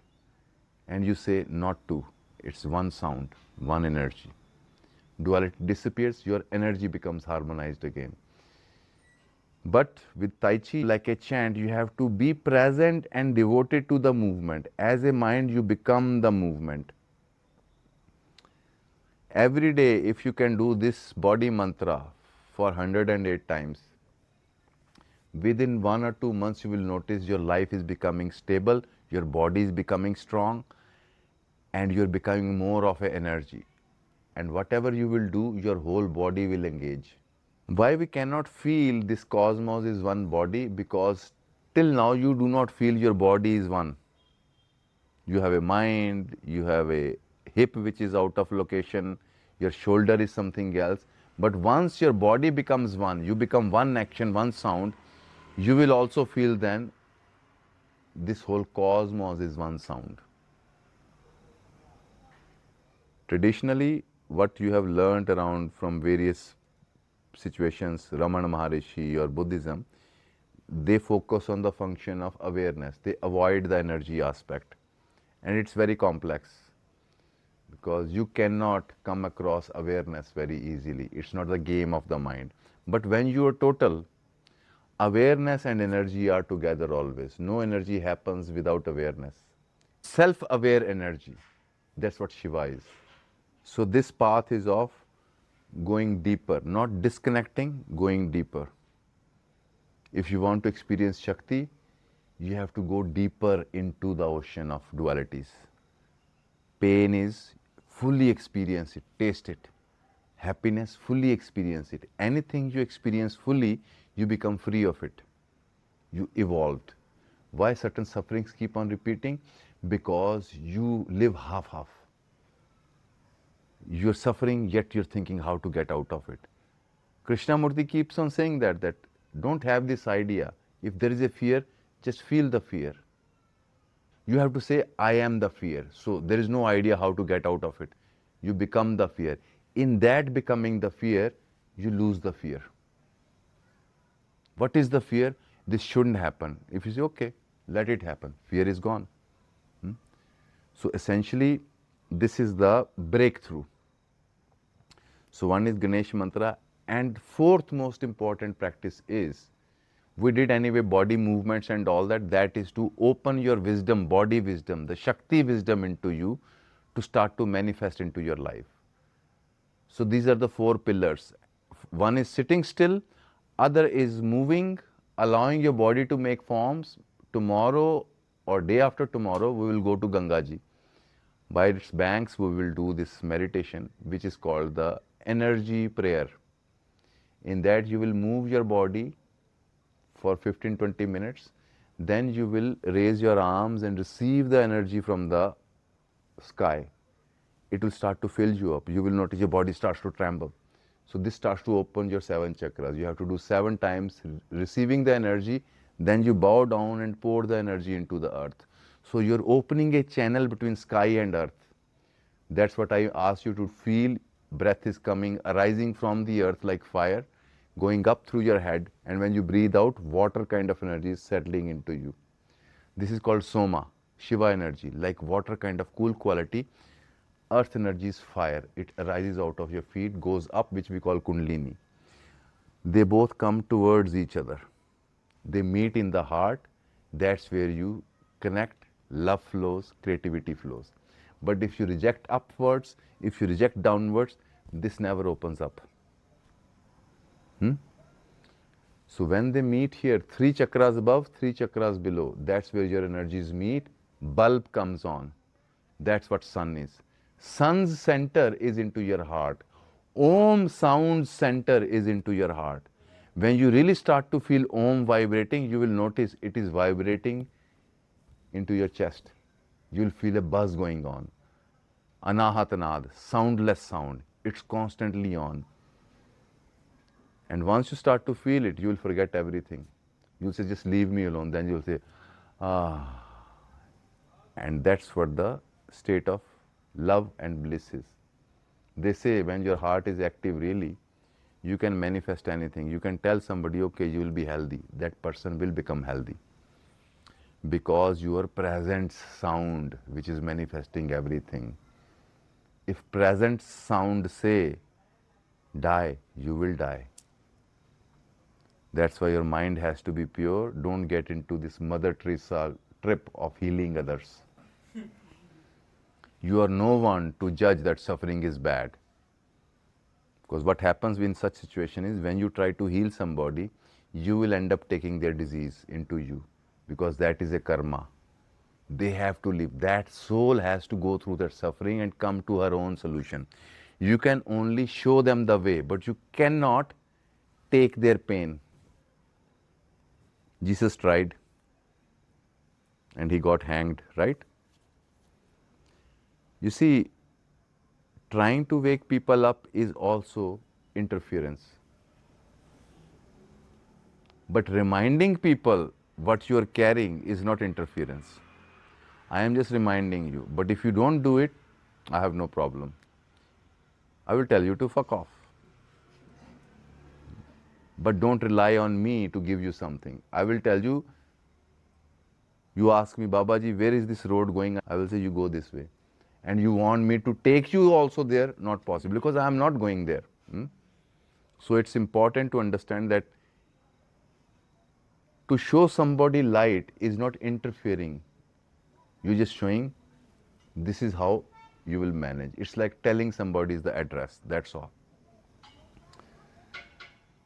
Speaker 1: and you say not to. It's one sound, one energy. Duality disappears, your energy becomes harmonized again. But with Tai Chi, like a chant, you have to be present and devoted to the movement. As a mind, you become the movement. Every day, if you can do this body mantra for 108 times, within 1 or 2 months, you will notice your life is becoming stable, your body is becoming strong, and you're becoming more of an energy. And whatever you will do, your whole body will engage. Why we cannot feel this cosmos is one body? Because till now you do not feel your body is one. You have a mind, you have a hip which is out of location, your shoulder is something else. But once your body becomes one, you become one action, one sound, you will also feel then this whole cosmos is one sound. Traditionally, what you have learned around from various situations, Ramana Maharishi or Buddhism, they focus on the function of awareness. They avoid the energy aspect. And it's very complex because you cannot come across awareness very easily. It's not the game of the mind. But when you are total, awareness and energy are together always. No energy happens without awareness. Self aware energy. That's what Shiva is. So, this path is of going deeper, not disconnecting, going deeper. If you want to experience Shakti, you have to go deeper into the ocean of dualities. Pain is fully experience it, taste it. Happiness, fully experience it. Anything you experience fully, you become free of it. You evolved. Why certain sufferings keep on repeating? Because you live half-half. You're suffering, yet you're thinking how to get out of it. Krishnamurti keeps on saying that don't have this idea. If there is a fear, just feel the fear. You have to say, I am the fear. So there is no idea how to get out of it. You become the fear. In that becoming the fear, you lose the fear. What is the fear? This shouldn't happen. If you say, okay, let it happen, fear is gone. So essentially, this is the breakthrough. So one is Ganesh mantra, and fourth most important practice is, we did anyway body movements and all that, that is to open your wisdom, body wisdom, the Shakti wisdom into you to start to manifest into your life. So these are the four pillars. One is sitting still, other is moving, allowing your body to make forms. Tomorrow or day after tomorrow, we will go to Gangaji. By its banks, we will do this meditation, which is called the energy prayer. In that, you will move your body for 15-20 minutes. Then you will raise your arms and receive the energy from the sky. It will start to fill you up. You will notice your body starts to tremble. So this starts to open your 7 chakras. You have to do 7 times receiving the energy. Then you bow down and pour the energy into the earth. So you're opening a channel between sky and earth. That's what I asked you to feel. Breath is coming, arising from the earth like fire, going up through your head, and when you breathe out, water kind of energy is settling into you. This is called Soma, Shiva energy, like water kind of cool quality. Earth energy is fire. It arises out of your feet, goes up, which we call Kundalini. They both come towards each other. They meet in the heart. That's where you connect, love flows, creativity flows. But if you reject upwards, if you reject downwards, this never opens up. So when they meet here, 3 chakras above, 3 chakras below, that's where your energies meet. Bulb comes on. That's what sun is. Sun's center is into your heart. Om sound center is into your heart. When you really start to feel Om vibrating, you will notice it is vibrating into your chest. You will feel a buzz going on. Anahatanad, soundless sound. It's constantly on. And once you start to feel it, you will forget everything. You'll say, just leave me alone. Then you'll say, ah. And that's what the state of love and bliss is. They say when your heart is active really, you can manifest anything. You can tell somebody, okay, you will be healthy. That person will become healthy. Because your present sound, which is manifesting everything. If present sound say, die, you will die. That's why your mind has to be pure. Don't get into this Mother Teresa trip of healing others. You are no one to judge that suffering is bad. Because what happens in such situation is when you try to heal somebody, you will end up taking their disease into you. Because that is a karma. They have to live. That soul has to go through that suffering and come to her own solution. You can only show them the way, but you cannot take their pain. Jesus tried and he got hanged, right? You see, trying to wake people up is also interference. But reminding people what you are carrying is not interference. I am just reminding you. But if you don't do it, I have no problem. I will tell you to fuck off. But don't rely on me to give you something. I will tell you, you ask me, Babaji, where is this road going? I will say, you go this way. And you want me to take you also there? Not possible, because I am not going there. So it's important to understand that to show somebody light is not interfering. You're just showing this is how you will manage. It's like telling somebody the address, that's all.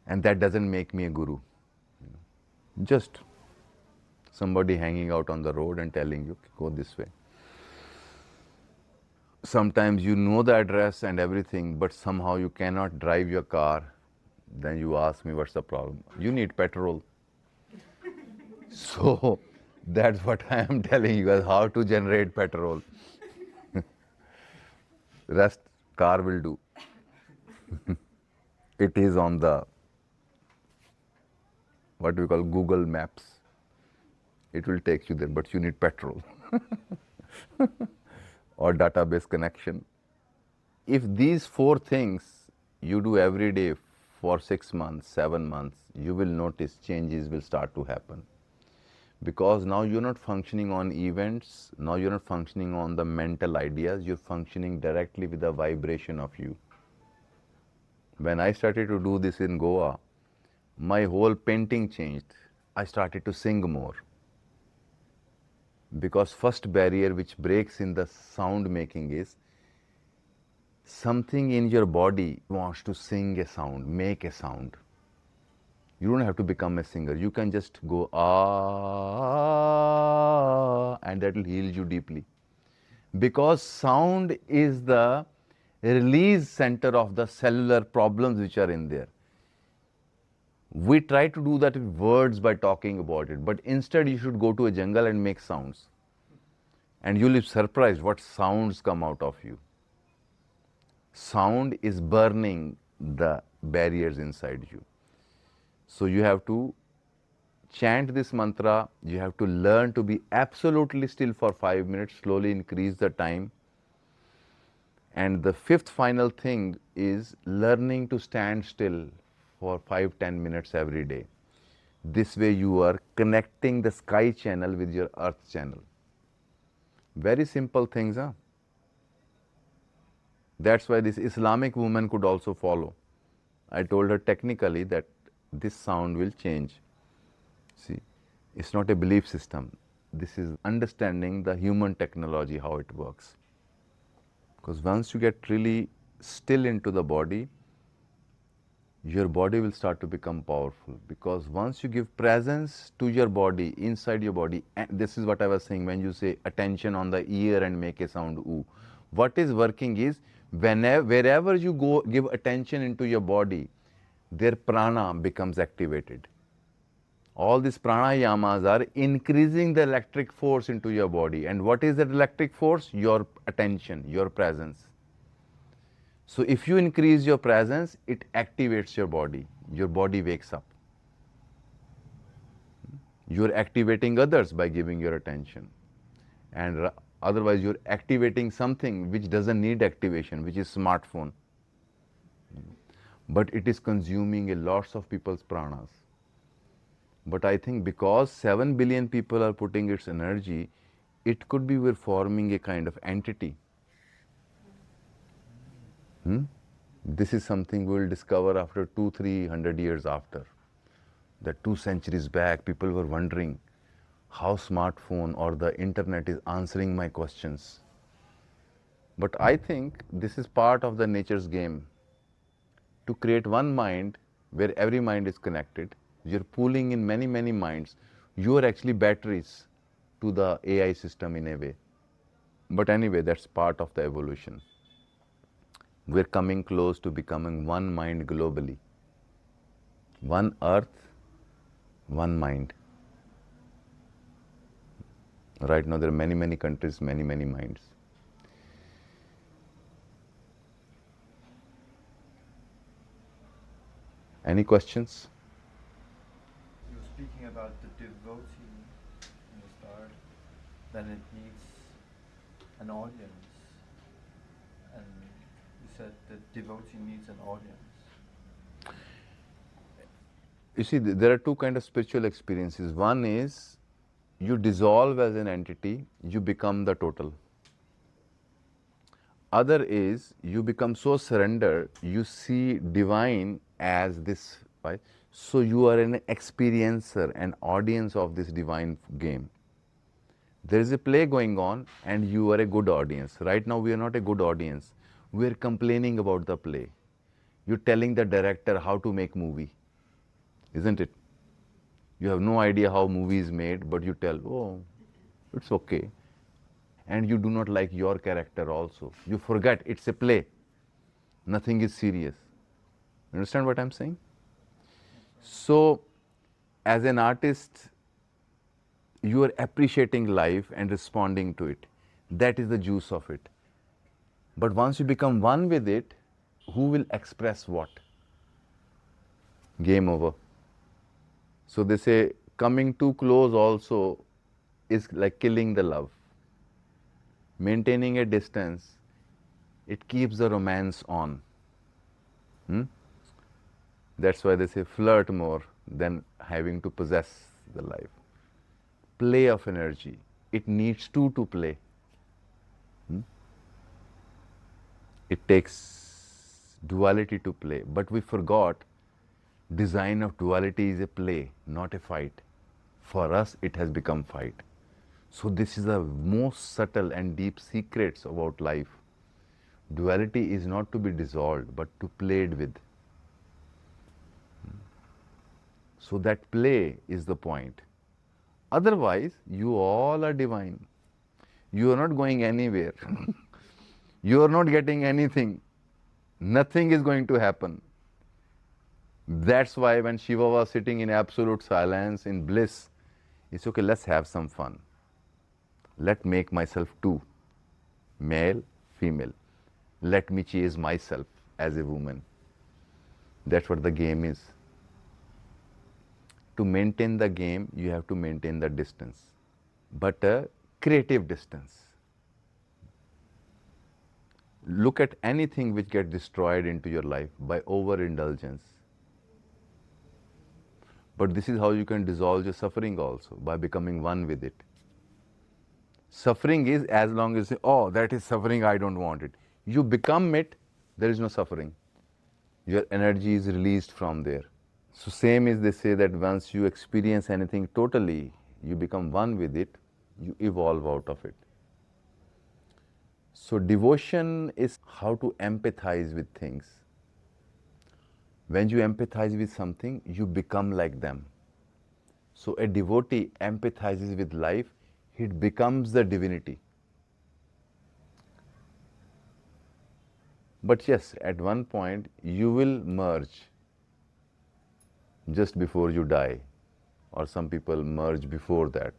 Speaker 1: And that doesn't make me a guru. Just somebody hanging out on the road and telling you, go this way. Sometimes you know the address and everything, but somehow you cannot drive your car. Then you ask me, what's the problem? You need petrol. So that's what I am telling you, how to generate petrol. Rest car will do. It is on the, what we call Google Maps. It will take you there, but you need petrol or database connection. If these 4 things you do every day for 6 months, 7 months, you will notice changes will start to happen. Because now you're not functioning on events, now you're not functioning on the mental ideas, you're functioning directly with the vibration of you. When I started to do this in Goa, my whole painting changed. I started to sing more. Because first barrier which breaks in the sound making is something in your body wants to sing a sound, make a sound. You don't have to become a singer. You can just go ah, and that will heal you deeply. Because sound is the release center of the cellular problems which are in there. We try to do that with words by talking about it, but instead you should go to a jungle and make sounds. And you'll be surprised what sounds come out of you. Sound is burning the barriers inside you. So you have to chant this mantra, you have to learn to be absolutely still for 5 minutes, slowly increase the time. And the 5th final thing is learning to stand still for 5-10 minutes every day. This way you are connecting the sky channel with your earth channel. Very simple things, huh? That's why this Islamic woman could also follow. I told her technically that this sound will change. See, it's not a belief system. This is understanding the human technology, how it works. Because once you get really still into the body, your body will start to become powerful. Because once you give presence to your body, inside your body, and this is what I was saying when you say attention on the ear and make a sound ooh. What is working is wherever you go, give attention into your body, their prana becomes activated. All these pranayamas are increasing the electric force into your body. And what is that electric force? Your attention, your presence. So if you increase your presence, it activates your body. Your body wakes up. You're activating others by giving your attention. And otherwise you're activating something which doesn't need activation, which is smartphone. But it is consuming a lots of people's pranas. But I think because 7 billion people are putting its energy, it could be we're forming a kind of entity. This is something we'll discover after 200-300 years after. That 2 centuries back, people were wondering how smartphone or the internet is answering my questions. But I think this is part of the nature's game. To create one mind where every mind is connected, you're pooling in many, many minds. You are actually batteries to the AI system in a way. But anyway, that's part of the evolution. We're coming close to becoming one mind globally. One earth, one mind. Right now there are many, many countries, many, many minds. Any questions?
Speaker 2: You were speaking about the devotee in the start, then it needs an audience, and you said the devotee needs an audience.
Speaker 1: You see, there are two kind of spiritual experiences. One is you dissolve as an entity, you become the total. Other is you become so surrendered, you see divine as this, right? So you are an experiencer, an audience of this divine game. There is a play going on and you are a good audience. Right now we are not a good audience. We are complaining about the play. You're telling the director how to make movie, isn't it? You have no idea how movie is made, but you tell, oh, it's okay. And you do not like your character also. You forget it's a play. Nothing is serious. Understand what I'm saying? So, as an artist, you are appreciating life and responding to it. That is the juice of it. But once you become one with it, who will express what? Game over. So they say coming too close also is like killing the love. Maintaining a distance, it keeps the romance on. Hmm? That's why they say flirt more than having to possess the life. Play of energy. It needs two to play. Hmm? It takes duality to play. But we forgot design of duality is a play, not a fight. For us, it has become fight. So this is the most subtle and deep secrets about life. Duality is not to be dissolved, but to played with. So that play is the point. Otherwise, you all are divine. You are not going anywhere. You are not getting anything. Nothing is going to happen. That's why when Shiva was sitting in absolute silence, in bliss, it's okay, let's have some fun. Let make myself two, male, female. Let me chase myself as a woman. That's what the game is. To maintain the game, you have to maintain the distance, but a creative distance. Look at anything which gets destroyed into your life by overindulgence. But this is how you can dissolve your suffering also, by becoming one with it. Suffering is as long as, oh, that is suffering, I don't want it. You become it, there is no suffering. Your energy is released from there. So same is they say that once you experience anything totally, you become one with it, you evolve out of it. So devotion is how to empathize with things. When you empathize with something, you become like them. So a devotee empathizes with life, it becomes the divinity. But yes, at one point you will merge just before you die, or some people merge before that.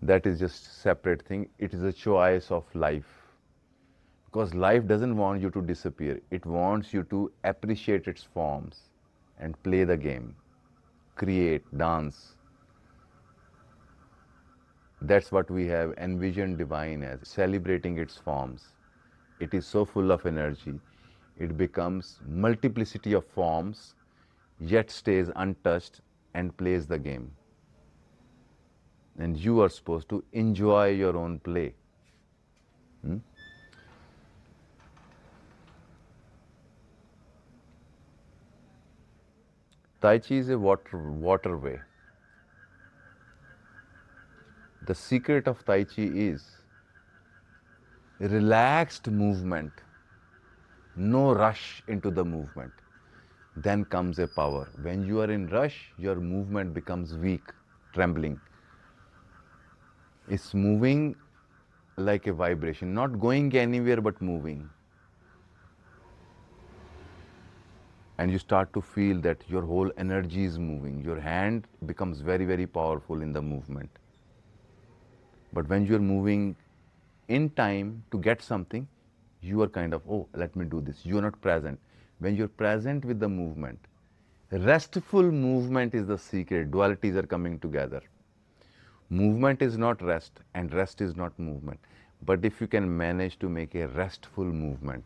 Speaker 1: That is just separate thing. It is a choice of life. Because life doesn't want you to disappear. It wants you to appreciate its forms and play the game, create, dance. That's what we have envisioned divine as, celebrating its forms. It is so full of energy. It becomes multiplicity of forms, yet stays untouched and plays the game. And you are supposed to enjoy your own play. Hmm? Tai Chi is a waterway. The secret of Tai Chi is relaxed movement, no rush into the movement. Then comes a power. When you are in rush, your movement becomes weak, trembling. It's moving like a vibration, not going anywhere but moving. And you start to feel that your whole energy is moving. Your hand becomes very, very powerful in the movement. But when you're moving in time to get something, you are kind of, oh, let me do this. You're not present. When you're present with the movement, restful movement is the secret. Dualities are coming together. Movement is not rest, and rest is not movement. But if you can manage to make a restful movement,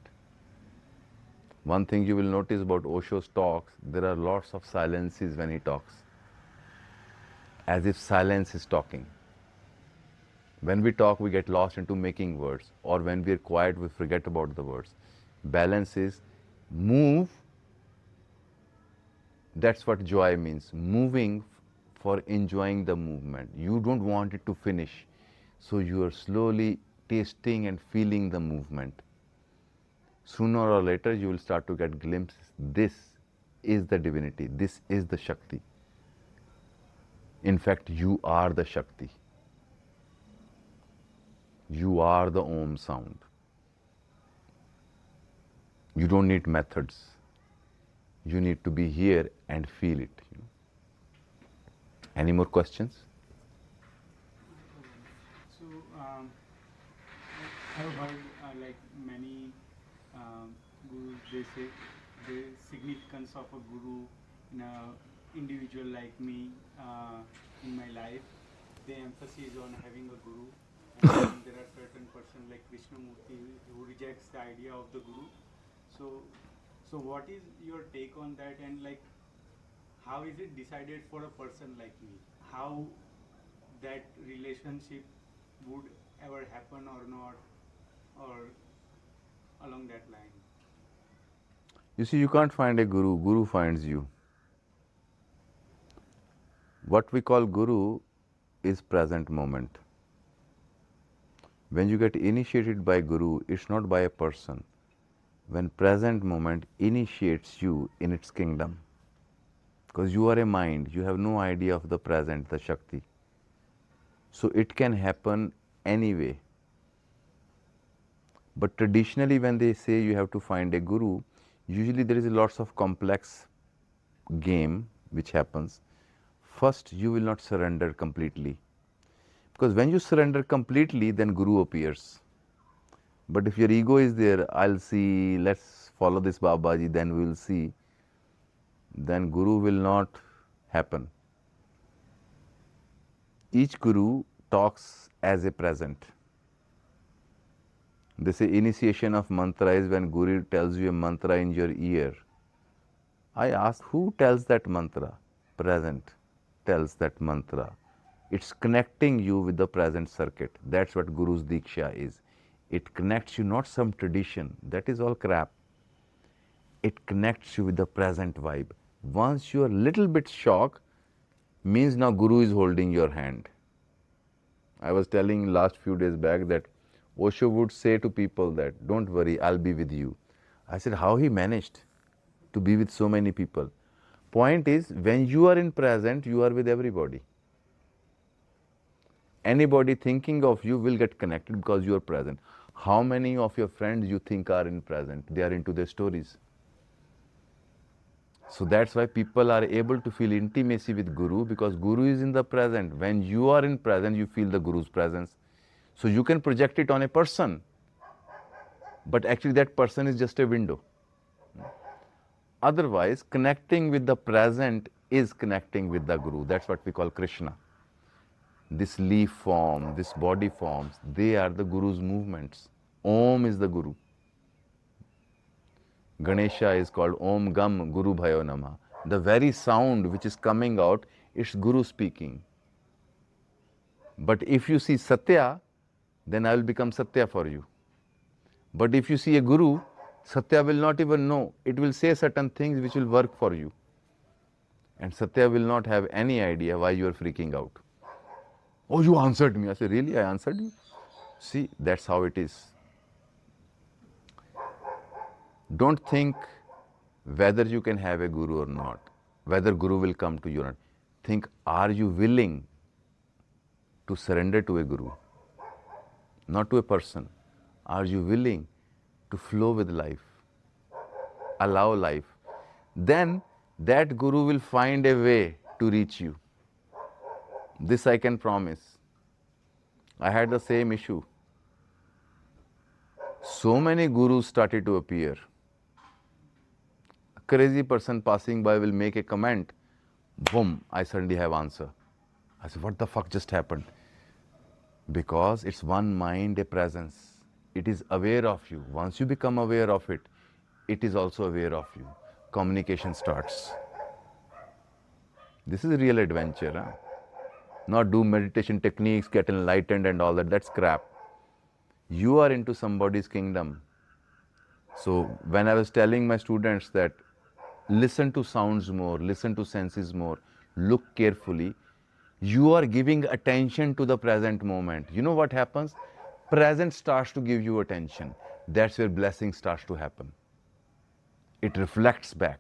Speaker 1: One thing you will notice about Osho's talks, there are lots of silences when he talks, as if silence is talking. When we talk, we get lost into making words, or when we are quiet, we forget about the words. Balance is move. That's what joy means. Moving for enjoying the movement. You don't want it to finish. So you are slowly tasting and feeling the movement. Sooner or later, you will start to get glimpses. This is the divinity. This is the Shakti. In fact, you are the Shakti. You are the Om sound. You don't need methods. You need to be here and feel it. Any more questions?
Speaker 3: So, I've heard like many gurus, they say the significance of a guru in a individual like me in my life. They emphasize on having a guru, and there are certain person like Krishnamurti who rejects the idea of the guru. So, so what is your take on that? And like, how is it decided for a person like me? How that relationship would ever happen or not, or along that line?
Speaker 1: You see, you can't find a guru, guru finds you. What we call guru is present moment. When you get initiated by guru, it's not by a person. When present moment initiates you in its kingdom. Because you are a mind, you have no idea of the present, the Shakti. So it can happen anyway. But traditionally, when they say you have to find a guru, usually there is lots of complex game which happens. First, you will not surrender completely. Because when you surrender completely, then guru appears. But if your ego is there, I'll see, let's follow this Babaji, then we will see, then guru will not happen. Each guru talks as a present. They say initiation of mantra is when guru tells you a mantra in your ear. I ask, who tells that mantra? Present tells that mantra. It's connecting you with the present circuit. That's what Guru's Diksha is. It connects you, not some tradition. That is all crap. It connects you with the present vibe. Once you are a little bit shocked, means now Guru is holding your hand. I was telling last few days back that Osho would say to people that, don't worry, I'll be with you. I said, how he managed to be with so many people. Point is, when you are in present, you are with everybody. Anybody thinking of you will get connected because you are present. How many of your friends you think are in present? They are into their stories. So that's why people are able to feel intimacy with Guru, because Guru is in the present. When you are in present, you feel the Guru's presence. So you can project it on a person, but actually that person is just a window. Otherwise, connecting with the present is connecting with the Guru. That's what we call Krishna. This leaf form, this body forms, they are the Guru's movements. Om is the Guru. Ganesha is called Om Gam Guru Bhayo Namah. The very sound which is coming out, it's Guru speaking. But if you see Satya, then I will become Satya for you. But if you see a Guru, Satya will not even know. It will say certain things which will work for you. And Satya will not have any idea why you are freaking out. Oh, you answered me. I said, really? I answered you? See, that's how it is. Don't think whether you can have a guru or not, whether guru will come to you or not. Think, are you willing to surrender to a guru? Not to a person. Are you willing to flow with life? Allow life. Then that guru will find a way to reach you. This I can promise. I had the same issue. So many gurus started to appear. A crazy person passing by will make a comment. Boom, I suddenly have answer. I said, what the fuck just happened? Because it's one mind, a presence. It is aware of you. Once you become aware of it, it is also aware of you. Communication starts. This is a real adventure. Huh? Not do meditation techniques, get enlightened and all that. That's crap. You are into somebody's kingdom. So when I was telling my students that listen to sounds more, listen to senses more, look carefully, you are giving attention to the present moment. You know what happens? Present starts to give you attention. That's where blessing starts to happen. It reflects back.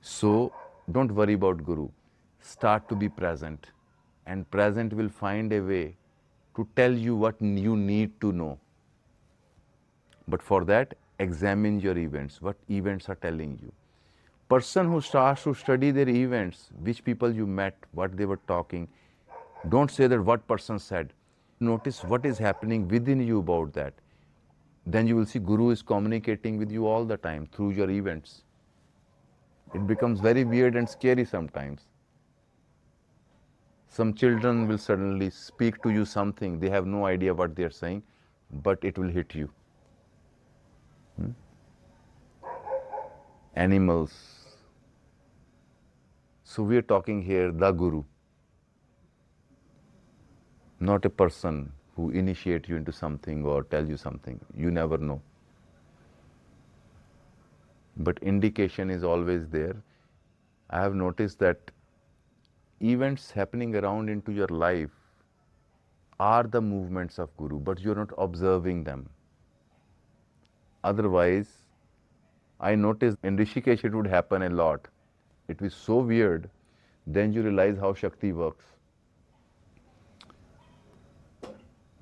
Speaker 1: So don't worry about Guru. Start to be present. And present will find a way to tell you what you need to know. But for that, examine your events, what events are telling you. Person who starts to study their events, which people you met, what they were talking, don't say that what person said. Notice what is happening within you about that. Then you will see Guru is communicating with you all the time through your events. It becomes very weird and scary sometimes. Some children will suddenly speak to you something, they have no idea what they are saying, but it will hit you. Animals. So we are talking here the Guru, not a person who initiate you into something or tell you something. You never know. But indication is always there. I have noticed that events happening around into your life are the movements of Guru, but you're not observing them. Otherwise, I noticed in Rishikesh it would happen a lot. It was so weird. Then you realize how Shakti works.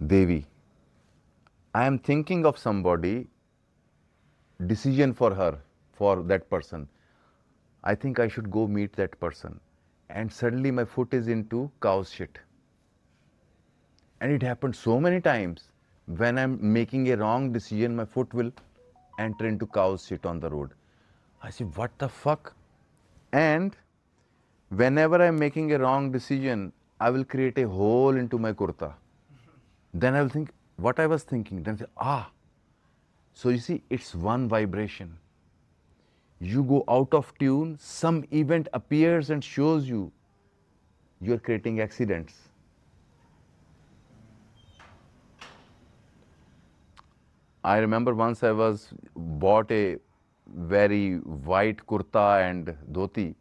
Speaker 1: Devi, I am thinking of somebody, decision for her, for that person. I think I should go meet that person. And suddenly my foot is into cow's shit. And it happened so many times. When I'm making a wrong decision, my foot will enter into cow's shit on the road. I say, what the fuck? And whenever I'm making a wrong decision, I will create a hole into my kurta. Then I will think what I was thinking. Then I say, So you see, it's one vibration. You go out of tune, some event appears and shows you. You're creating accidents. I remember once I bought a very white kurta and dhoti.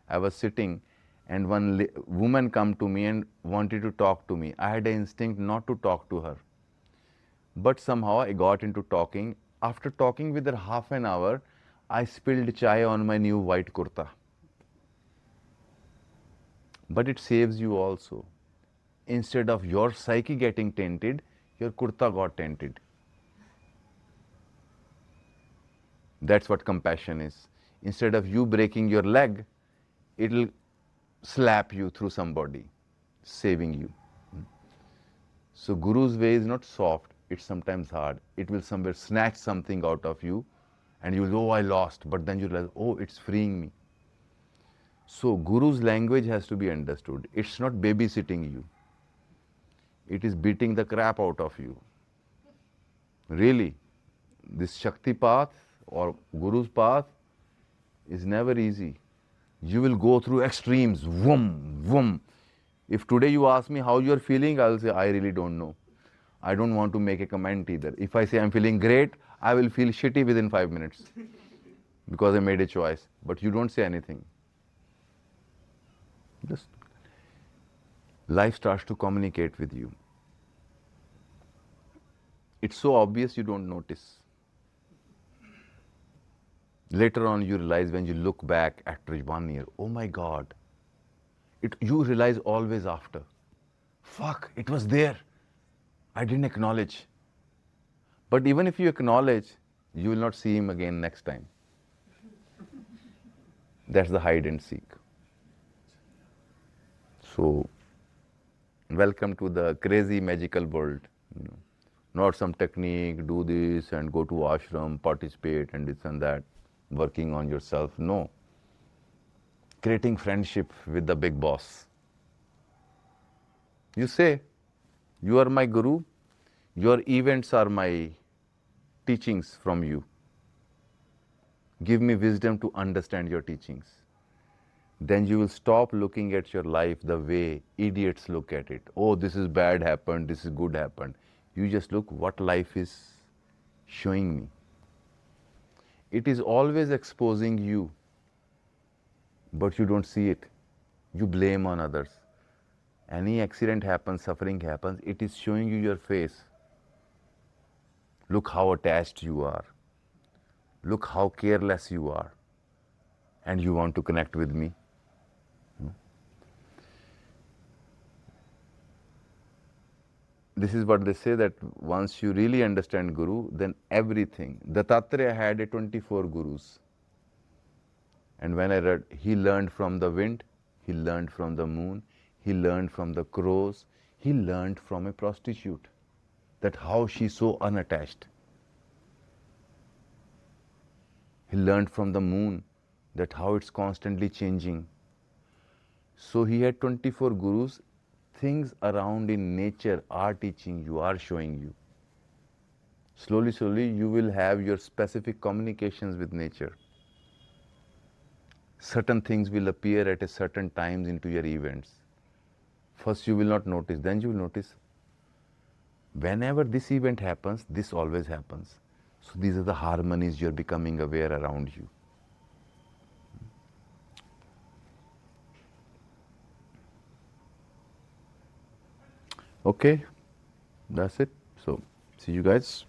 Speaker 1: I was sitting and one woman come to me and wanted to talk to me. I had an instinct not to talk to her. But somehow I got into talking. After talking with her half an hour, I spilled chai on my new white kurta. But it saves you also. Instead of your psyche getting tainted, your kurta got tainted. That's what compassion is. Instead of you breaking your leg, it'll slap you through somebody, saving you. So Guru's way is not soft, it's sometimes hard. It will somewhere snatch something out of you and you will, I lost. But then you realize, it's freeing me. So Guru's language has to be understood. It's not babysitting you. It is beating the crap out of you. Really, this Shakti path or Guru's path is never easy. You will go through extremes, vroom, vroom. If today you ask me how you are feeling, I will say, I really don't know. I don't want to make a comment either. If I say I'm feeling great, I will feel shitty within 5 minutes because I made a choice. But you don't say anything. Just life starts to communicate with you. It's so obvious you don't notice. Later on you realize when you look back after 1 year, oh my God. You realize always after. Fuck, it was there. I didn't acknowledge. But even if you acknowledge, you will not see him again next time. That's the hide and seek. So, welcome to the crazy magical world. Not some technique, do this and go to ashram, participate and this and that, working on yourself. No. Creating friendship with the big boss. You say, you are my guru, your events are my teachings from you. Give me wisdom to understand your teachings. Then you will stop looking at your life the way idiots look at it. Oh, this is bad happened, this is good happened. You just look what life is showing me. It is always exposing you, but you don't see it. You blame on others. Any accident happens, suffering happens, it is showing you your face. Look how attached you are. Look how careless you are. And you want to connect with me. This is what they say, that once you really understand Guru, then everything. Dattatreya had a 24 gurus. And when I read, he learned from the wind, he learned from the moon, he learned from the crows, he learned from a prostitute. That how she's so unattached. He learned from the moon, that how it's constantly changing. So he had 24 gurus. Things around in nature are teaching you, are showing you. Slowly, slowly, you will have your specific communications with nature. Certain things will appear at a certain times into your events. First you will not notice, then you will notice. Whenever this event happens, this always happens. So these are the harmonies you're becoming aware around you. Okay, that's it. So, see you guys.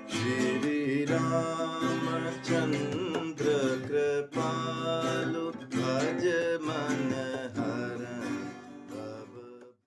Speaker 4: Shri Ramachandra